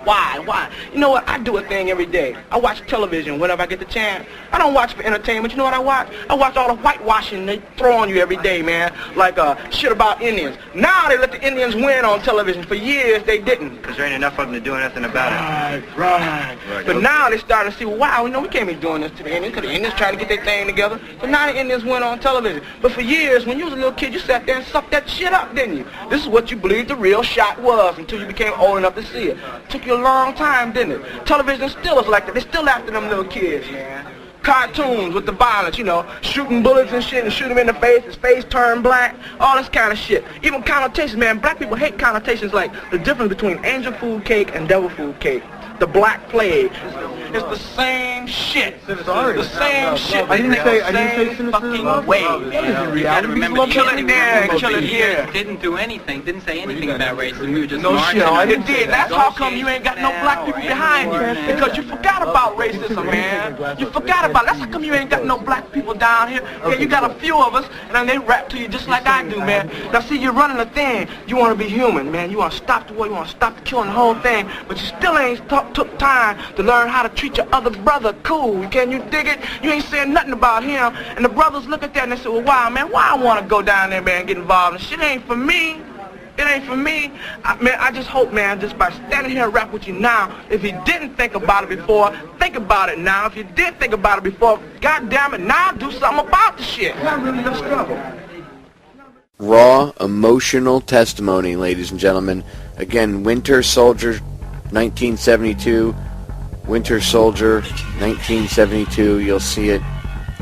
Speaker 14: Why? You know what? I do a thing every day. I watch television whenever I get the chance. I don't watch for entertainment. You know what I watch? I watch all the whitewashing they throw on you every day, man. Like shit about Indians. Now they let the Indians win on television. For years they didn't.
Speaker 17: Because there ain't enough of them to do anything about it.
Speaker 14: Right. But now they starting to see, wow, you know, we can't be doing this to the Indians because the Indians trying to get their thing together. So now the Indians win on television. But for years, when you was a little kid, you sat there and sucked that shit up, didn't you? This is what you believed the real shot was until you became old enough to see it. Took you a long time, didn't it? Television still is like that. They're still after them little kids, man. Cartoons with the violence, you know, shooting bullets and shit and shoot him in the face, his face turned black, all this kind of shit. Even connotations, man. Black people hate connotations like the difference between angel food cake and devil food cake. The Black Plague. It's the same shit. The same shit.
Speaker 16: I didn't say
Speaker 14: fucking way.
Speaker 5: You gotta remember,
Speaker 14: kill it there and kill it here.
Speaker 5: Didn't say anything about racism. We were just
Speaker 14: no shit.
Speaker 5: marching.
Speaker 14: It did. That's how come you ain't got no black people behind you. Because you forgot about racism, man. You forgot about it. That's how come you ain't got no black people down here. Yeah, you got a few of us, and then they rap to you just like I do, man. Now see, you're running a thing. You want to be human, man. You want to stop the war. You want to stop the killing, the whole thing. But you still ain't took time to learn how to treat your other brother cool. Can you dig it? You ain't saying nothing about him. And the brothers look at that and they say, well, why, man? Why I want to go down there, man, and get involved? And shit ain't for me. It ain't for me. Man, I just hope, man, just by standing here and rap with you now, if you didn't think about it before, think about it now. If you did think about it before, God damn it, now do something about the shit. Not really the struggle.
Speaker 7: Raw, emotional testimony, ladies and gentlemen. Again, Winter Soldier 1972, Winter Soldier 1972. You'll see it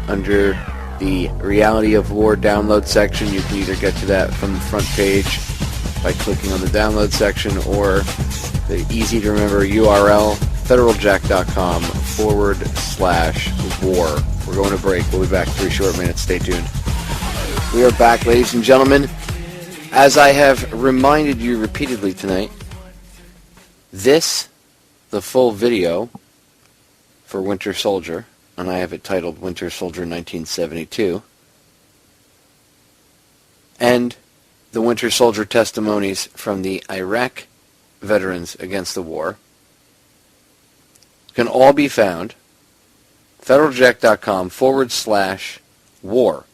Speaker 7: under the Reality of War download section. You can either get to that from the front page by clicking on the download section or the easy to remember URL, federaljack.com/war. We're going to break. We'll be back 3 short minutes. Stay tuned. We are back, ladies and gentlemen. As I have reminded you repeatedly tonight, the full video for Winter Soldier, and I have it titled Winter Soldier 1972, and the Winter Soldier testimonies from the Iraq veterans against the war, can all be found. federaljack.com/war.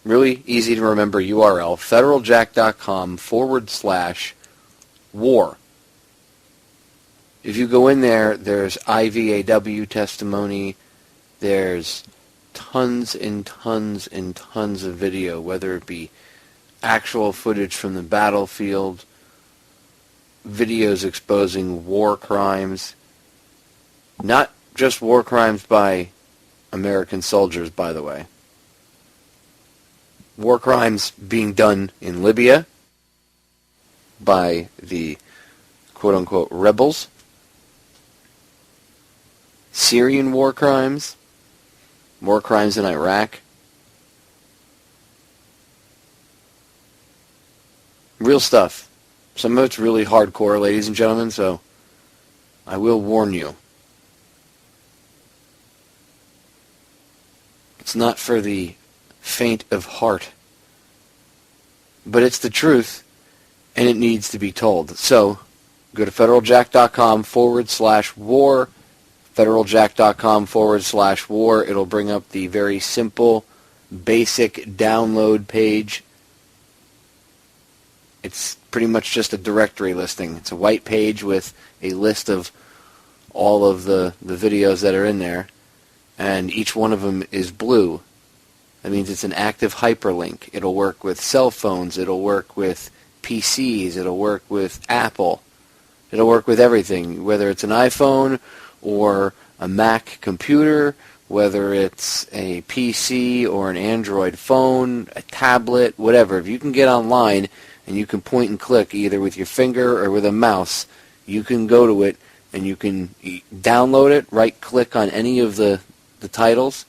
Speaker 7: Really easy to remember URL. federaljack.com/war. If you go in there, there's IVAW testimony. There's tons and tons and tons of video, whether it be actual footage from the battlefield, videos exposing war crimes, not just war crimes by American soldiers, by the way. War crimes being done in Libya by the quote-unquote rebels, Syrian war crimes in Iraq, real stuff. Some of it's really hardcore, ladies and gentlemen, so I will warn you. It's not for the faint of heart. But it's the truth, and it needs to be told. So, go to federaljack.com/war, federaljack.com/war. It'll bring up the very simple, basic download page. It's pretty much just a directory listing. It's a white page with a list of all of the videos that are in there, and each one of them is blue. That means it's an active hyperlink. It'll work with cell phones. It'll work with PCs. It'll work with Apple. It'll work with everything, whether it's an iPhone or a Mac computer, whether it's a PC or an Android phone, a tablet, whatever. If you can get online and you can point and click either with your finger or with a mouse, you can go to it and you can download it, right-click on any of the titles,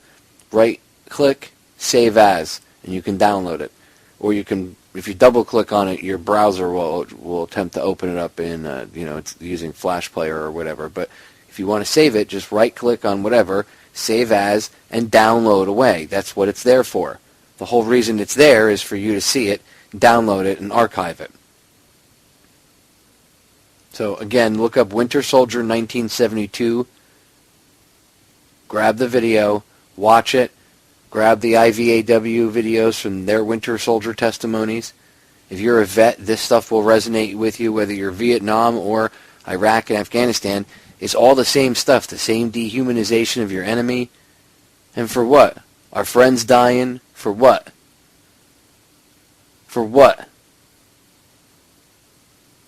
Speaker 7: right-click, save as, and you can download it. Or you can, if you double-click on it, your browser will attempt to open it up in, it's using Flash Player or whatever. But if you want to save it, just right-click on whatever, save as, and download away. That's what it's there for. The whole reason it's there is for you to see it, download it, and archive it. So again, look up Winter Soldier 1972, grab the video, watch it, grab the IVAW videos from their Winter Soldier testimonies. If you're a vet, this stuff will resonate with you, whether you're Vietnam or Iraq and Afghanistan. It's all the same stuff, the same dehumanization of your enemy. And for what? Our friends dying? For what? For what?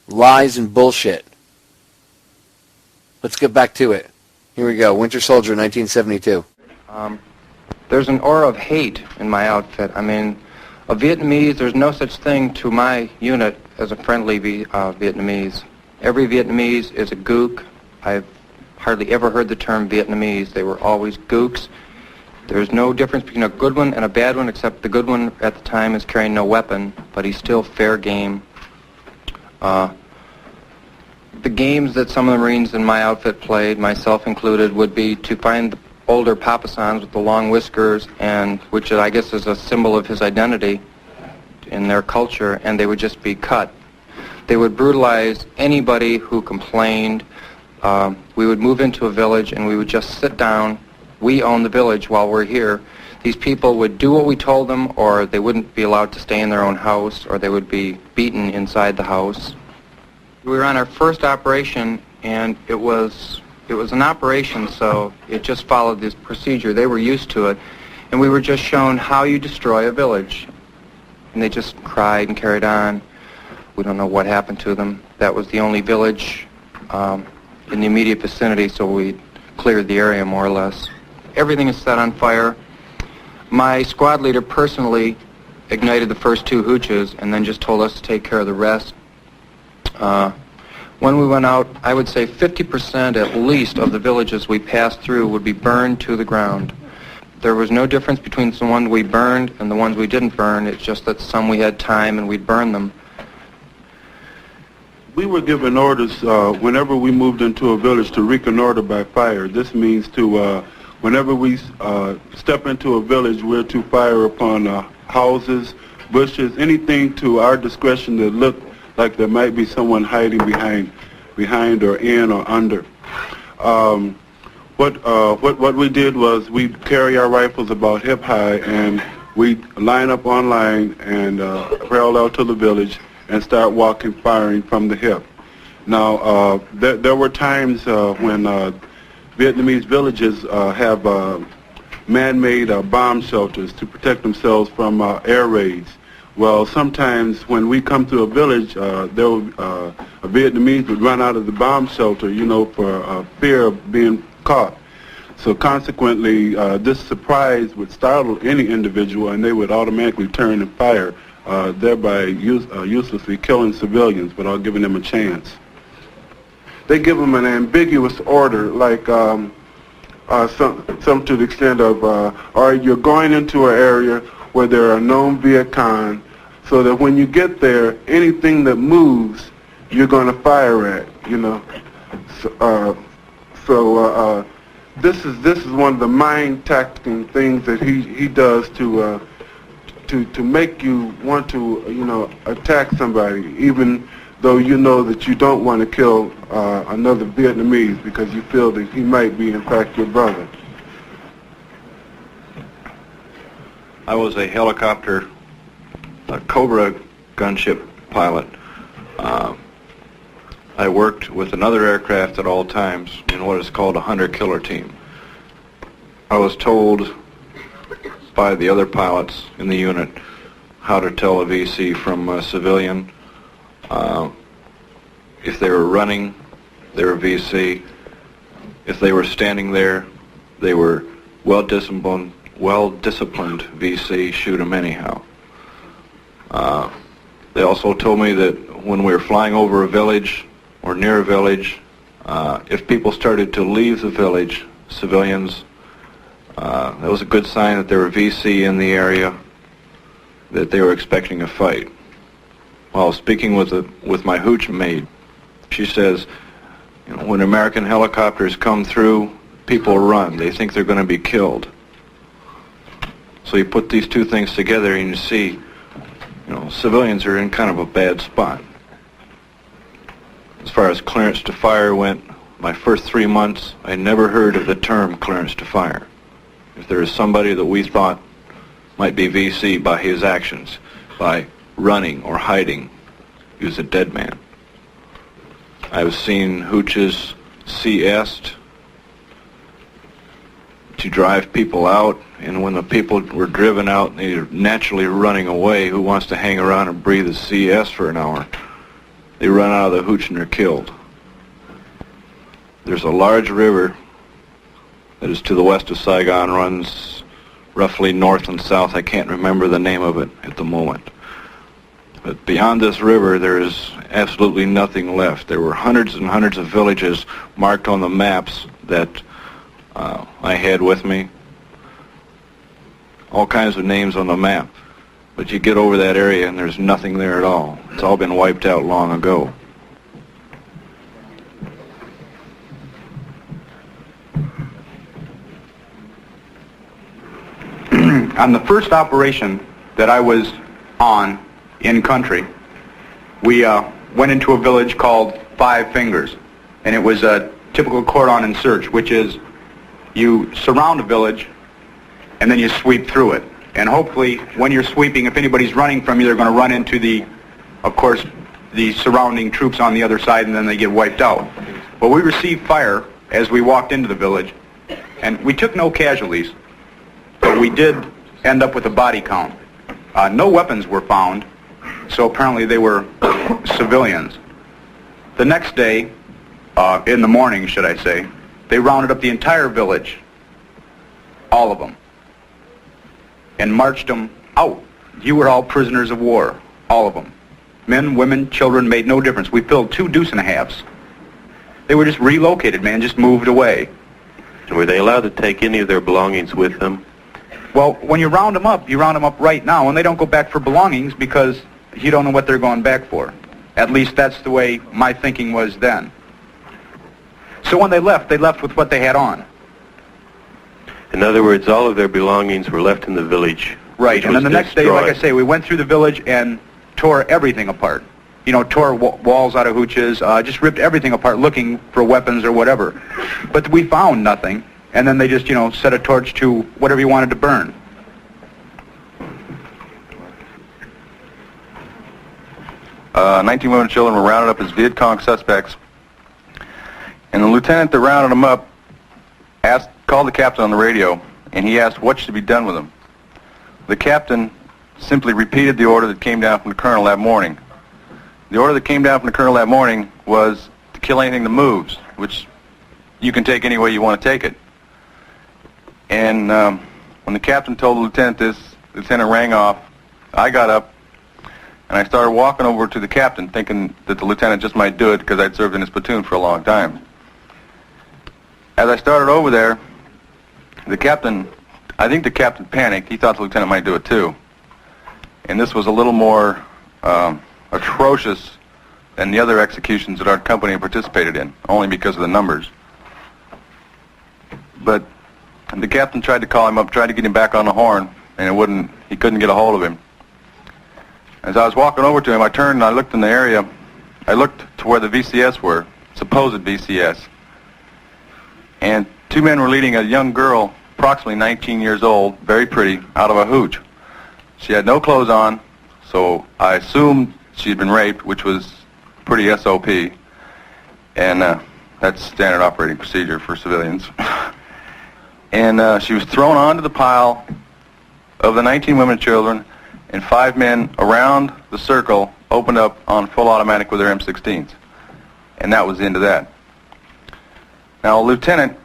Speaker 7: Lies and bullshit. Let's get back to it. Here we go. Winter Soldier, 1972.
Speaker 15: There's an aura of hate in my outfit. I mean, a Vietnamese, there's no such thing to my unit as a friendly Vietnamese. Every Vietnamese is a gook. I've hardly ever heard the term Vietnamese. They were always gooks. There's no difference between a good one and a bad one, except the good one at the time is carrying no weapon, but he's still fair game. The games that some of the Marines in my outfit played, myself included, would be to find the older Papasans with the long whiskers, and which I guess is a symbol of his identity in their culture, and they would just be cut. They would brutalize anybody who complained. We would move into a village and we would just sit down. We own the village while we're here. These people would do what we told them, or they wouldn't be allowed to stay in their own house, or they would be beaten inside the house. We were on our first operation, and it was an operation, so it just followed this procedure. They were used to it, and we were just shown how you destroy a village. And they just cried and carried on. We don't know what happened to them. That was the only village in the immediate vicinity, so we cleared the area more or less. Everything is set on fire. My squad leader personally ignited the first 2 hooches and then just told us to take care of the rest. When we went out, I would say 50% at least of the villages we passed through would be burned to the ground. There was no difference between the ones we burned and the ones we didn't burn. It's just that some we had time and we'd burn them.
Speaker 23: We were given orders whenever we moved into a village to reconnoiter by fire. This means to, whenever we step into a village, we're to fire upon houses, bushes, anything to our discretion that look like there might be someone hiding behind or in or under. What we did was we carry our rifles about hip high, and we line up on line and parallel to the village and start walking, firing from the hip. Now, there were times when Vietnamese villages have man-made bomb shelters to protect themselves from air raids. Well, sometimes when we come to a village, a Vietnamese would run out of the bomb shelter, you know, for fear of being caught. So consequently, this surprise would startle any individual, and they would automatically turn and fire, thereby uselessly killing civilians without giving them a chance. They give them an ambiguous order, like some to the extent of, all right, you're going into an area where there are known Viet Cong, so that when you get there, anything that moves, you're going to fire at, you know. This is one of the mind-taxing things that he does to make you want to, you know, attack somebody, even though you know that you don't want to kill another Vietnamese because you feel that he might be, in fact, your brother.
Speaker 13: I was a helicopter, a Cobra gunship pilot. I worked with another aircraft at all times in what is called a hunter-killer team. I was told by the other pilots in the unit how to tell a VC from a civilian. If they were running, they were VC. If they were standing there, they were well-disciplined VC, shoot them anyhow. They also told me that when we were flying over a village or near a village, if people started to leave the village, civilians, that was a good sign that there were VC in the area, that they were expecting a fight. While speaking with my hooch maid, she says, you know, when American helicopters come through, people run. They think they're going to be killed. So you put these two things together and you see, you know, civilians are in kind of a bad spot. As far as clearance to fire went, my first 3 months, I never heard of the term clearance to fire. If there is somebody that we thought might be VC by his actions, by running or hiding, he was a dead man. I've seen hooches CS'd to drive people out, and when the people were driven out, they're naturally running away. Who wants to hang around and breathe a CS for an hour? They run out of the hooch and they're killed. There's a large river that is to the west of Saigon, runs roughly north and south. I can't remember the name of it at the moment. But beyond this river, there is absolutely nothing left. There were hundreds and hundreds of villages marked on the maps that I had with me. All kinds of names on the map. But you get over that area and there's nothing there at all. It's all been wiped out long ago.
Speaker 8: On the first operation that I was on in country, we went into a village called Five Fingers, and it was a typical cordon and search, which is you surround a village and then you sweep through it. And hopefully when you're sweeping, if anybody's running from you, they're going to run into of course, the surrounding troops on the other side, and then they get wiped out. But we received fire as we walked into the village, and we took no casualties, but we did end up with a body count. No weapons were found, so apparently they were civilians. The next day, in the morning, should I say, they rounded up the entire village, all of them, and marched them out. You were all prisoners of war, all of them. Men, women, children, made no difference. We filled 2 deuce-and-a-halves. They were just relocated, man, just moved away.
Speaker 13: Were they allowed to take any of their belongings with them?
Speaker 8: Well, when you round them up right now, and they don't go back for belongings because you don't know what they're going back for. At least that's the way my thinking was then. So when they left with what they had on.
Speaker 13: In other words, all of their belongings were left in the village.
Speaker 8: Right, and then the next day, like I say, we went through the village and tore everything apart. tore walls out of hooches, just ripped everything apart looking for weapons or whatever. But we found nothing, and then they just, set a torch to whatever you wanted to burn.
Speaker 6: 19 women and children were rounded up as Viet Cong suspects, and the lieutenant that rounded them up called the captain on the radio, and he asked what should be done with them. The captain simply repeated the order that came down from the colonel that morning. The order that came down from the colonel that morning was to kill anything that moves, which you can take any way you want to take it. And when the captain told the lieutenant this, the lieutenant rang off. I got up, and I started walking over to the captain, thinking that the lieutenant just might do it because I'd served in his platoon for a long time. As I started over there, I think the captain panicked. He thought the lieutenant might do it too. And this was a little more atrocious than the other executions that our company participated in, only because of the numbers. But the captain tried to call him up, tried to get him back on the horn, and he couldn't get a hold of him. As I was walking over to him, I turned and I looked in the area. I looked to where the VCS were, supposed VCS. And two men were leading a young girl, approximately 19 years old, very pretty, out of a hooch. She had no clothes on, so I assumed she'd been raped, which was pretty SOP. And that's standard operating procedure for civilians. And she was thrown onto the pile of the 19 women and children, and 5 men around the circle opened up on full automatic with their M16s. And that was the end of that. Now, a lieutenant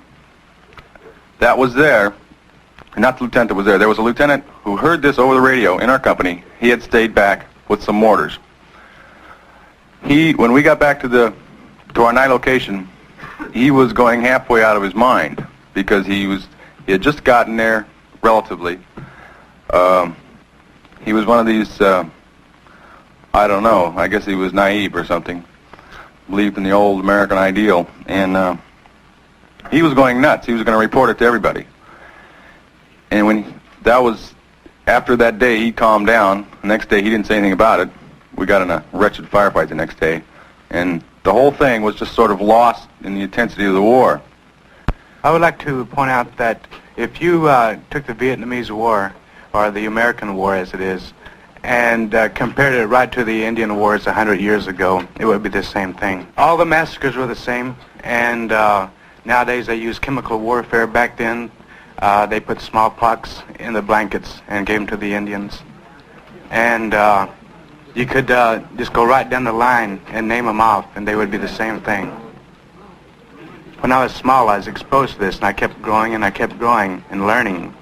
Speaker 6: that was there, not the lieutenant that was there was a lieutenant who heard this over the radio in our company. He had stayed back with some mortars. When we got back to our night location, he was going halfway out of his mind because he had just gotten there relatively. He was one of these, I don't know, I guess he was naive or something, believed in the old American ideal, and he was going nuts. He was going to report it to everybody. And after that day, he calmed down. The next day, he didn't say anything about it. We got in a wretched firefight the next day, and the whole thing was just sort of lost in the intensity of the war.
Speaker 18: I would like to point out that if you took the Vietnamese War, or the American War as it is, and compared it right to the Indian Wars 100 years ago, it would be the same thing. All the massacres were the same, and nowadays they use chemical warfare. Back then, they put smallpox in the blankets and gave them to the Indians. And you could just go right down the line and name them off, and they would be the same thing. When I was small, I was exposed to this, and I kept growing and I kept growing and learning.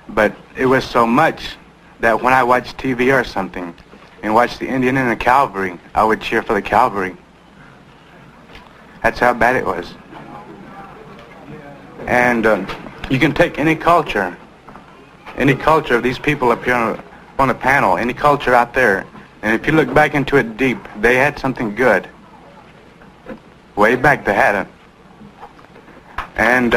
Speaker 18: But it was so much that when I watched TV or something and watched the Indian and the cavalry, I would cheer for the cavalry. That's how bad it was. And you can take any culture of these people up here on the panel, any culture out there, and if you look back into it deep, they had something good. Way back they had it. And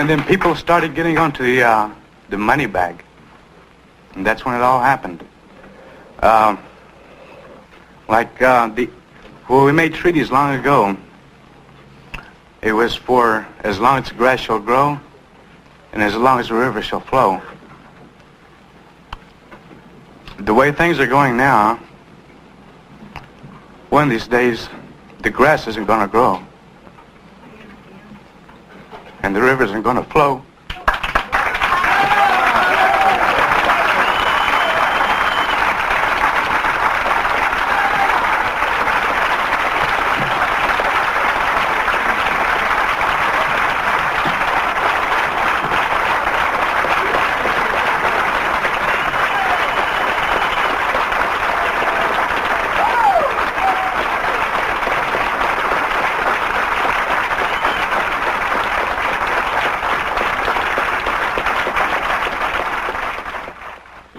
Speaker 18: then people started getting onto the money bag, and that's when it all happened. We made treaties long ago. It was for as long as the grass shall grow, and as long as the river shall flow. The way things are going now, one of these days, the grass isn't going to grow, and the river isn't going to flow.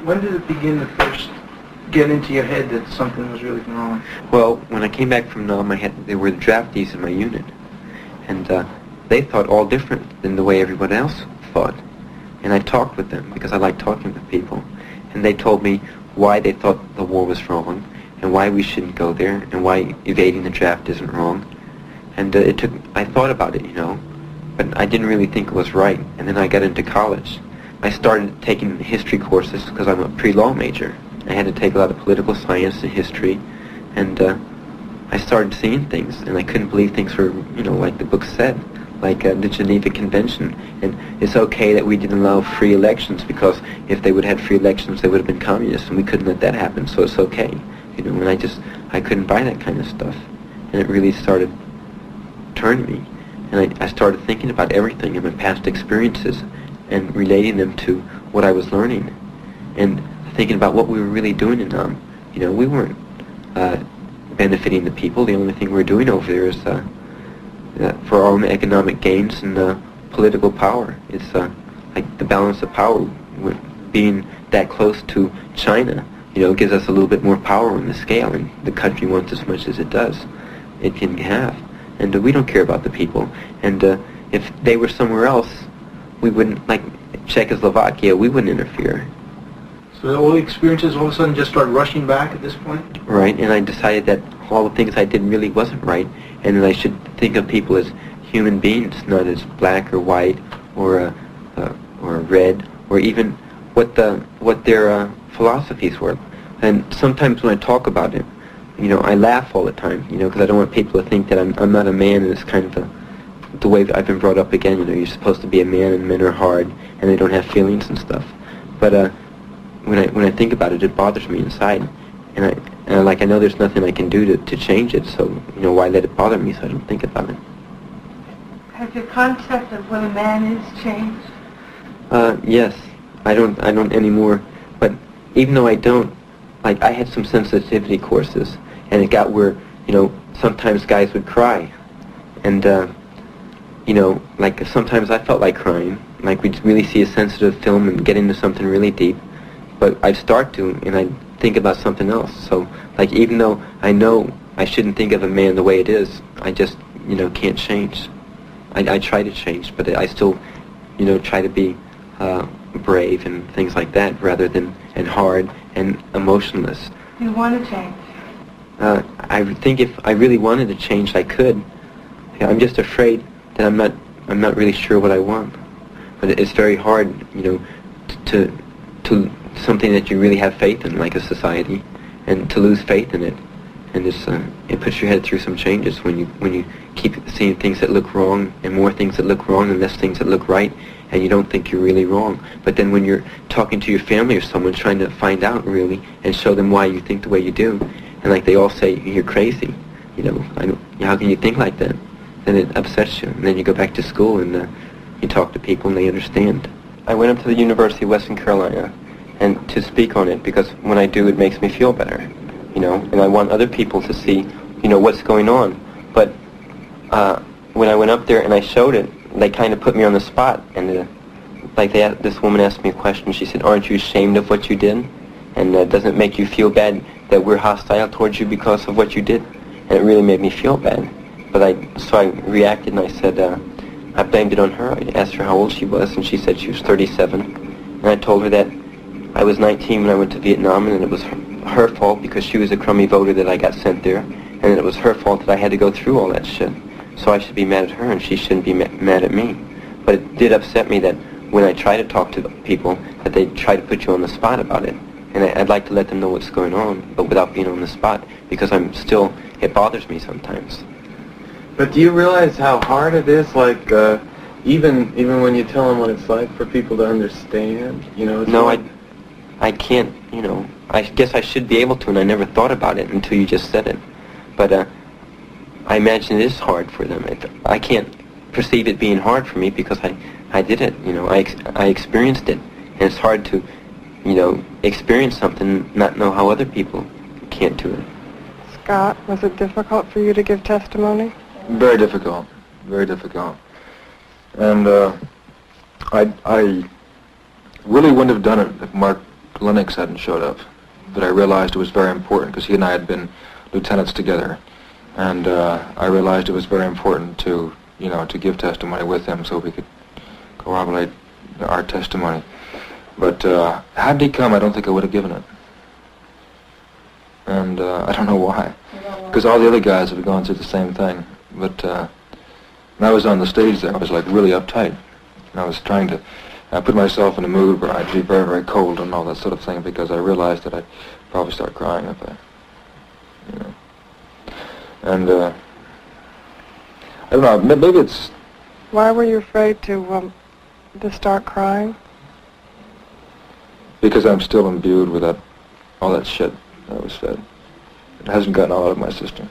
Speaker 10: When did it begin to first get into your head that something was really wrong?
Speaker 12: Well, when I came back from Nam, they were the draftees in my unit, and they thought all different than the way everyone else thought. and I talked with them because I like talking with people. And they told me why they thought the war was wrong, and why we shouldn't go there, and why evading the draft isn't wrong. And I thought about it, but I didn't really think it was right. And then I got into college. I started taking history courses because I'm a pre-law major. I had to take a lot of political science and history, and I started seeing things, and I couldn't believe things were, like the book said, like the Geneva Convention. And it's okay that we didn't allow free elections, because if they would have had free elections, they would have been communists, and we couldn't let that happen, so it's okay. And I couldn't buy that kind of stuff. And it really started turning me. And I started thinking about everything in my past experiences and relating them to what I was learning. And thinking about what we were really doing in Nam. We weren't benefiting the people. The only thing we're doing over there is for our own economic gains and political power. It's like the balance of power. Being that close to China, gives us a little bit more power on the scale, and the country wants as much as it does. It can have. And we don't care about the people. And if they were somewhere else, we wouldn't, like Czechoslovakia, we wouldn't interfere.
Speaker 10: So all the experiences all of a sudden just start rushing back at this point?
Speaker 12: Right, and I decided that all the things I did really wasn't right, and that I should think of people as human beings, not as black or white or red, or even what their philosophies were. And sometimes when I talk about it, I laugh all the time, because I don't want people to think that I'm not a man, and it's kind of the way I've been brought up again. You're supposed to be a man, and men are hard, and they don't have feelings and stuff. But when I think about it, it bothers me inside, and I know there's nothing I can do to change it. So why let it bother me? So I don't think about it.
Speaker 1: Has your concept of what a man is changed?
Speaker 12: Yes, I don't anymore. But even though I don't, like, I had some sensitivity courses, and it got where sometimes guys would cry, and like sometimes I felt like crying. Like we'd really see a sensitive film and get into something really deep. But I'd start to, and I'd think about something else. So, like, even though I know I shouldn't think of a man the way it is, I just, can't change. I try to change, but I still, try to be brave and things like that, rather than, and hard and emotionless.
Speaker 1: You want to change?
Speaker 12: I think if I really wanted to change, I could. I'm just afraid that I'm not really sure what I want. But it's very hard, to something that you really have faith in, like a society, and to lose faith in it, and it puts your head through some changes when you keep seeing things that look wrong, and more things that look wrong, and less things that look right, and you don't think you're really wrong. But then when you're talking to your family or someone, trying to find out really and show them why you think the way you do, and like they all say you're crazy, how can you think like that? Then it upsets you, and then you go back to school and you talk to people and they understand. I went up to the University of Western Carolina and to speak on it, because when I do, it makes me feel better, and I want other people to see, what's going on. But when I went up there and I showed it, they kind of put me on the spot, and this woman asked me a question. She said, "Aren't you ashamed of what you did? And doesn't it make you feel bad that we're hostile towards you because of what you did?" And it really made me feel bad. But I reacted and I said, I blamed it on her. I asked her how old she was, and she said she was 37. And I told her that I was 19 when I went to Vietnam, and it was her fault because she was a crummy voter that I got sent there, and it was her fault that I had to go through all that shit. So I should be mad at her, and she shouldn't be mad at me. But it did upset me that when I try to talk to people, that they try to put you on the spot about it. And I'd like to let them know what's going on, but without being on the spot, because it bothers me sometimes.
Speaker 13: But do you realize how hard it is, like, even when you tell them what it's like for people to understand,
Speaker 12: No, I can't, I guess I should be able to, and I never thought about it until you just said it. But I imagine it is hard for them. I can't perceive it being hard for me because I did it, I experienced it. And it's hard to, experience something, not know how other people can't do it.
Speaker 19: Scott, was it difficult for you to give testimony?
Speaker 9: Very difficult. Very difficult. And I really wouldn't have done it if Mark Lennox hadn't showed up. But I realized it was very important because he and I had been lieutenants together. And I realized it was very important to give testimony with him so we could corroborate
Speaker 2: our testimony. But had he come, I don't think I would have given it. And I don't know why. Because all the other guys have gone through the same thing. But when I was on the stage there, I was like really uptight. And I was trying to put myself in a mood where I'd be very, very cold and all that sort of thing, because I realized that I'd probably start crying if I, you know. And I don't know, maybe it's...
Speaker 19: Why were you afraid to start crying?
Speaker 2: Because I'm still imbued with all that shit that was fed. It hasn't gotten all out of my system.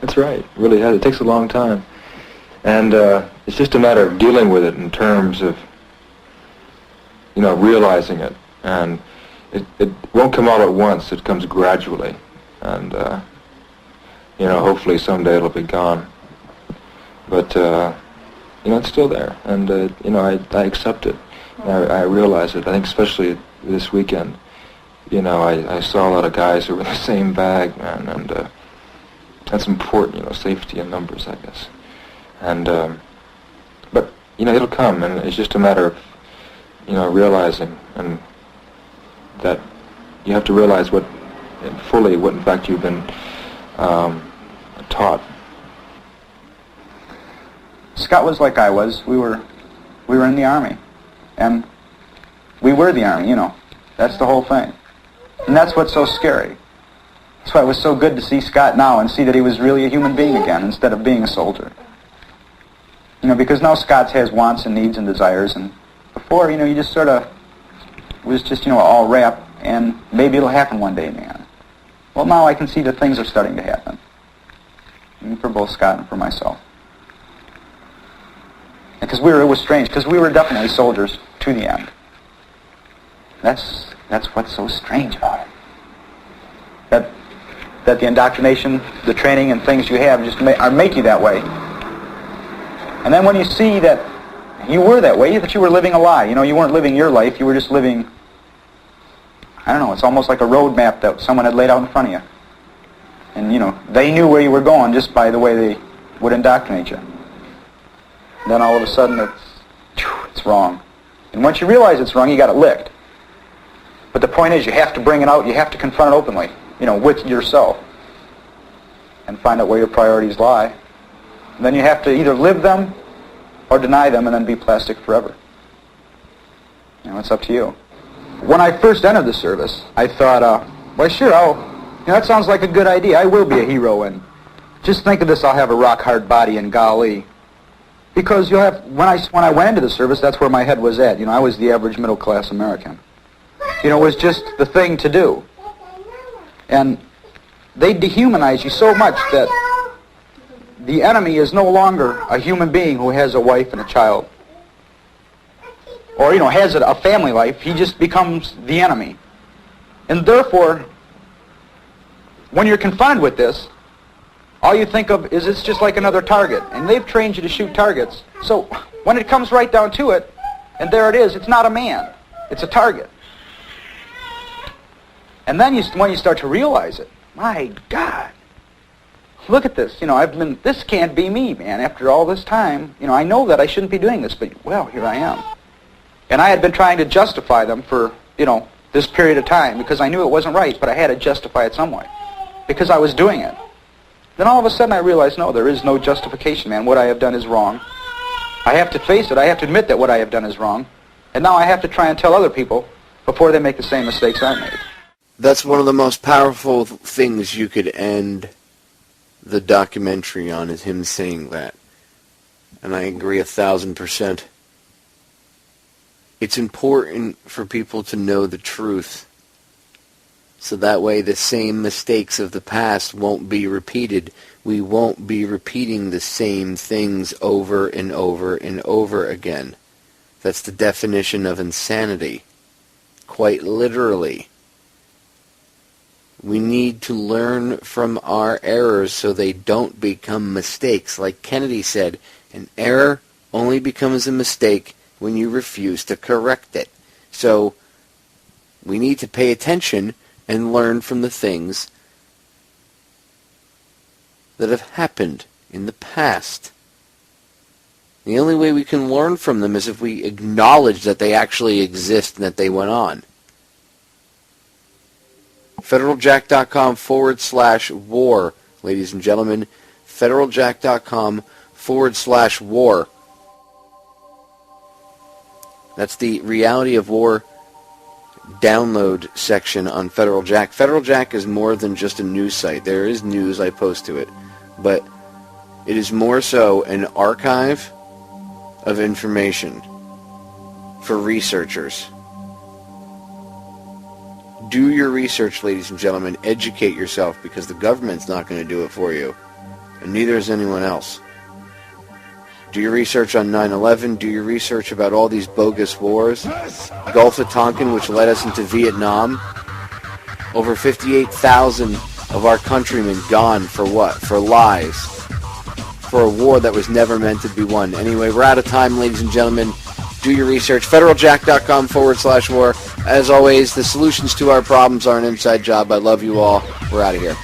Speaker 2: That's right, it really has. It takes a long time. And it's just a matter of dealing with it in terms of, you know, realizing it. And it won't come all at once, it comes gradually. And, you know, hopefully someday it'll be gone. But, you know, it's still there. And, you know, I accept it. I realize it. I think especially this weekend, you know, I saw a lot of guys who were in the same bag, man. And that's important, you know, safety in numbers, I guess. And, but, you know, it'll come, and it's just a matter of, you know, realizing, and that you have to realize fully what in fact you've been taught.
Speaker 17: Scott was like I was. We were in the Army. And we were the Army, you know. That's the whole thing. And that's what's so scary. That's why it was so good to see Scott now and see that he was really a human being again instead of being a soldier. You know, because now Scott has wants and needs and desires, and before, you know, you just sort of was just, you know, all rap, and maybe it'll happen one day, man. Well, now I can see that things are starting to happen. I mean, for both Scott and for myself. Because it was strange, because we were definitely soldiers to the end. That's what's so strange about it. That the indoctrination, the training, and things you have just make you that way. And then when you see that you were that way, that you were living a lie. You know, you weren't living your life, you were just living, I don't know, it's almost like a road map that someone had laid out in front of you. And, you know, they knew where you were going just by the way they would indoctrinate you. And then all of a sudden it's wrong. And once you realize it's wrong, you got it licked. But the point is, you have to bring it out, you have to confront it openly, you know, with yourself. And find out where your priorities lie. And then you have to either live them or deny them and then be plastic forever. You know, it's up to you. When I first entered the service, I thought, well, sure, you know, that sounds like a good idea. I will be a hero, and just think of this, I'll have a rock-hard body, and golly. Because you'll have, when I went into the service, that's where my head was at. You know, I was the average middle-class American. You know, it was just the thing to do. And they dehumanize you so much that the enemy is no longer a human being who has a wife and a child. Or, you know, has a family life. He just becomes the enemy. And therefore, when you're confronted with this, all you think of is it's just like another target. And they've trained you to shoot targets. So when it comes right down to it, and there it is, it's not a man. It's a target. And then when you start to realize it, my God, look at this. You know, this can't be me, man. After all this time, you know, I know that I shouldn't be doing this, but, well, here I am. And I had been trying to justify them for, you know, this period of time because I knew it wasn't right, but I had to justify it some way because I was doing it. Then all of a sudden I realized, no, there is no justification, man. What I have done is wrong. I have to face it. I have to admit that what I have done is wrong. And now I have to try and tell other people before they make the same mistakes I made.
Speaker 7: That's one of the most powerful things you could end the documentary on, is him saying that. And I agree 1,000%. It's important for people to know the truth, so that way the same mistakes of the past won't be repeated. We won't be repeating the same things over and over and over again. That's the definition of insanity, quite literally. We need to learn from our errors so they don't become mistakes. Like Kennedy said, an error only becomes a mistake when you refuse to correct it. So we need to pay attention and learn from the things that have happened in the past. The only way we can learn from them is if we acknowledge that they actually exist and that they went on. federaljack.com/war, ladies and gentlemen. federaljack.com/war. That's the Reality of War download section on Federal Jack. Federal Jack is more than just a news site. There is news, I post to it, but it is more so an archive of information for researchers. Do your research, ladies and gentlemen. Educate yourself, because the government's not going to do it for you, and neither is anyone else. Do your research on 9/11. Do your research about all these bogus wars. Gulf of Tonkin, which led us into Vietnam. Over 58,000 of our countrymen gone for what? For lies. For a war that was never meant to be won. Anyway, we're out of time, ladies and gentlemen. Do your research. federaljack.com/war. As always, the solutions to our problems are an inside job. I love you all. We're out of here.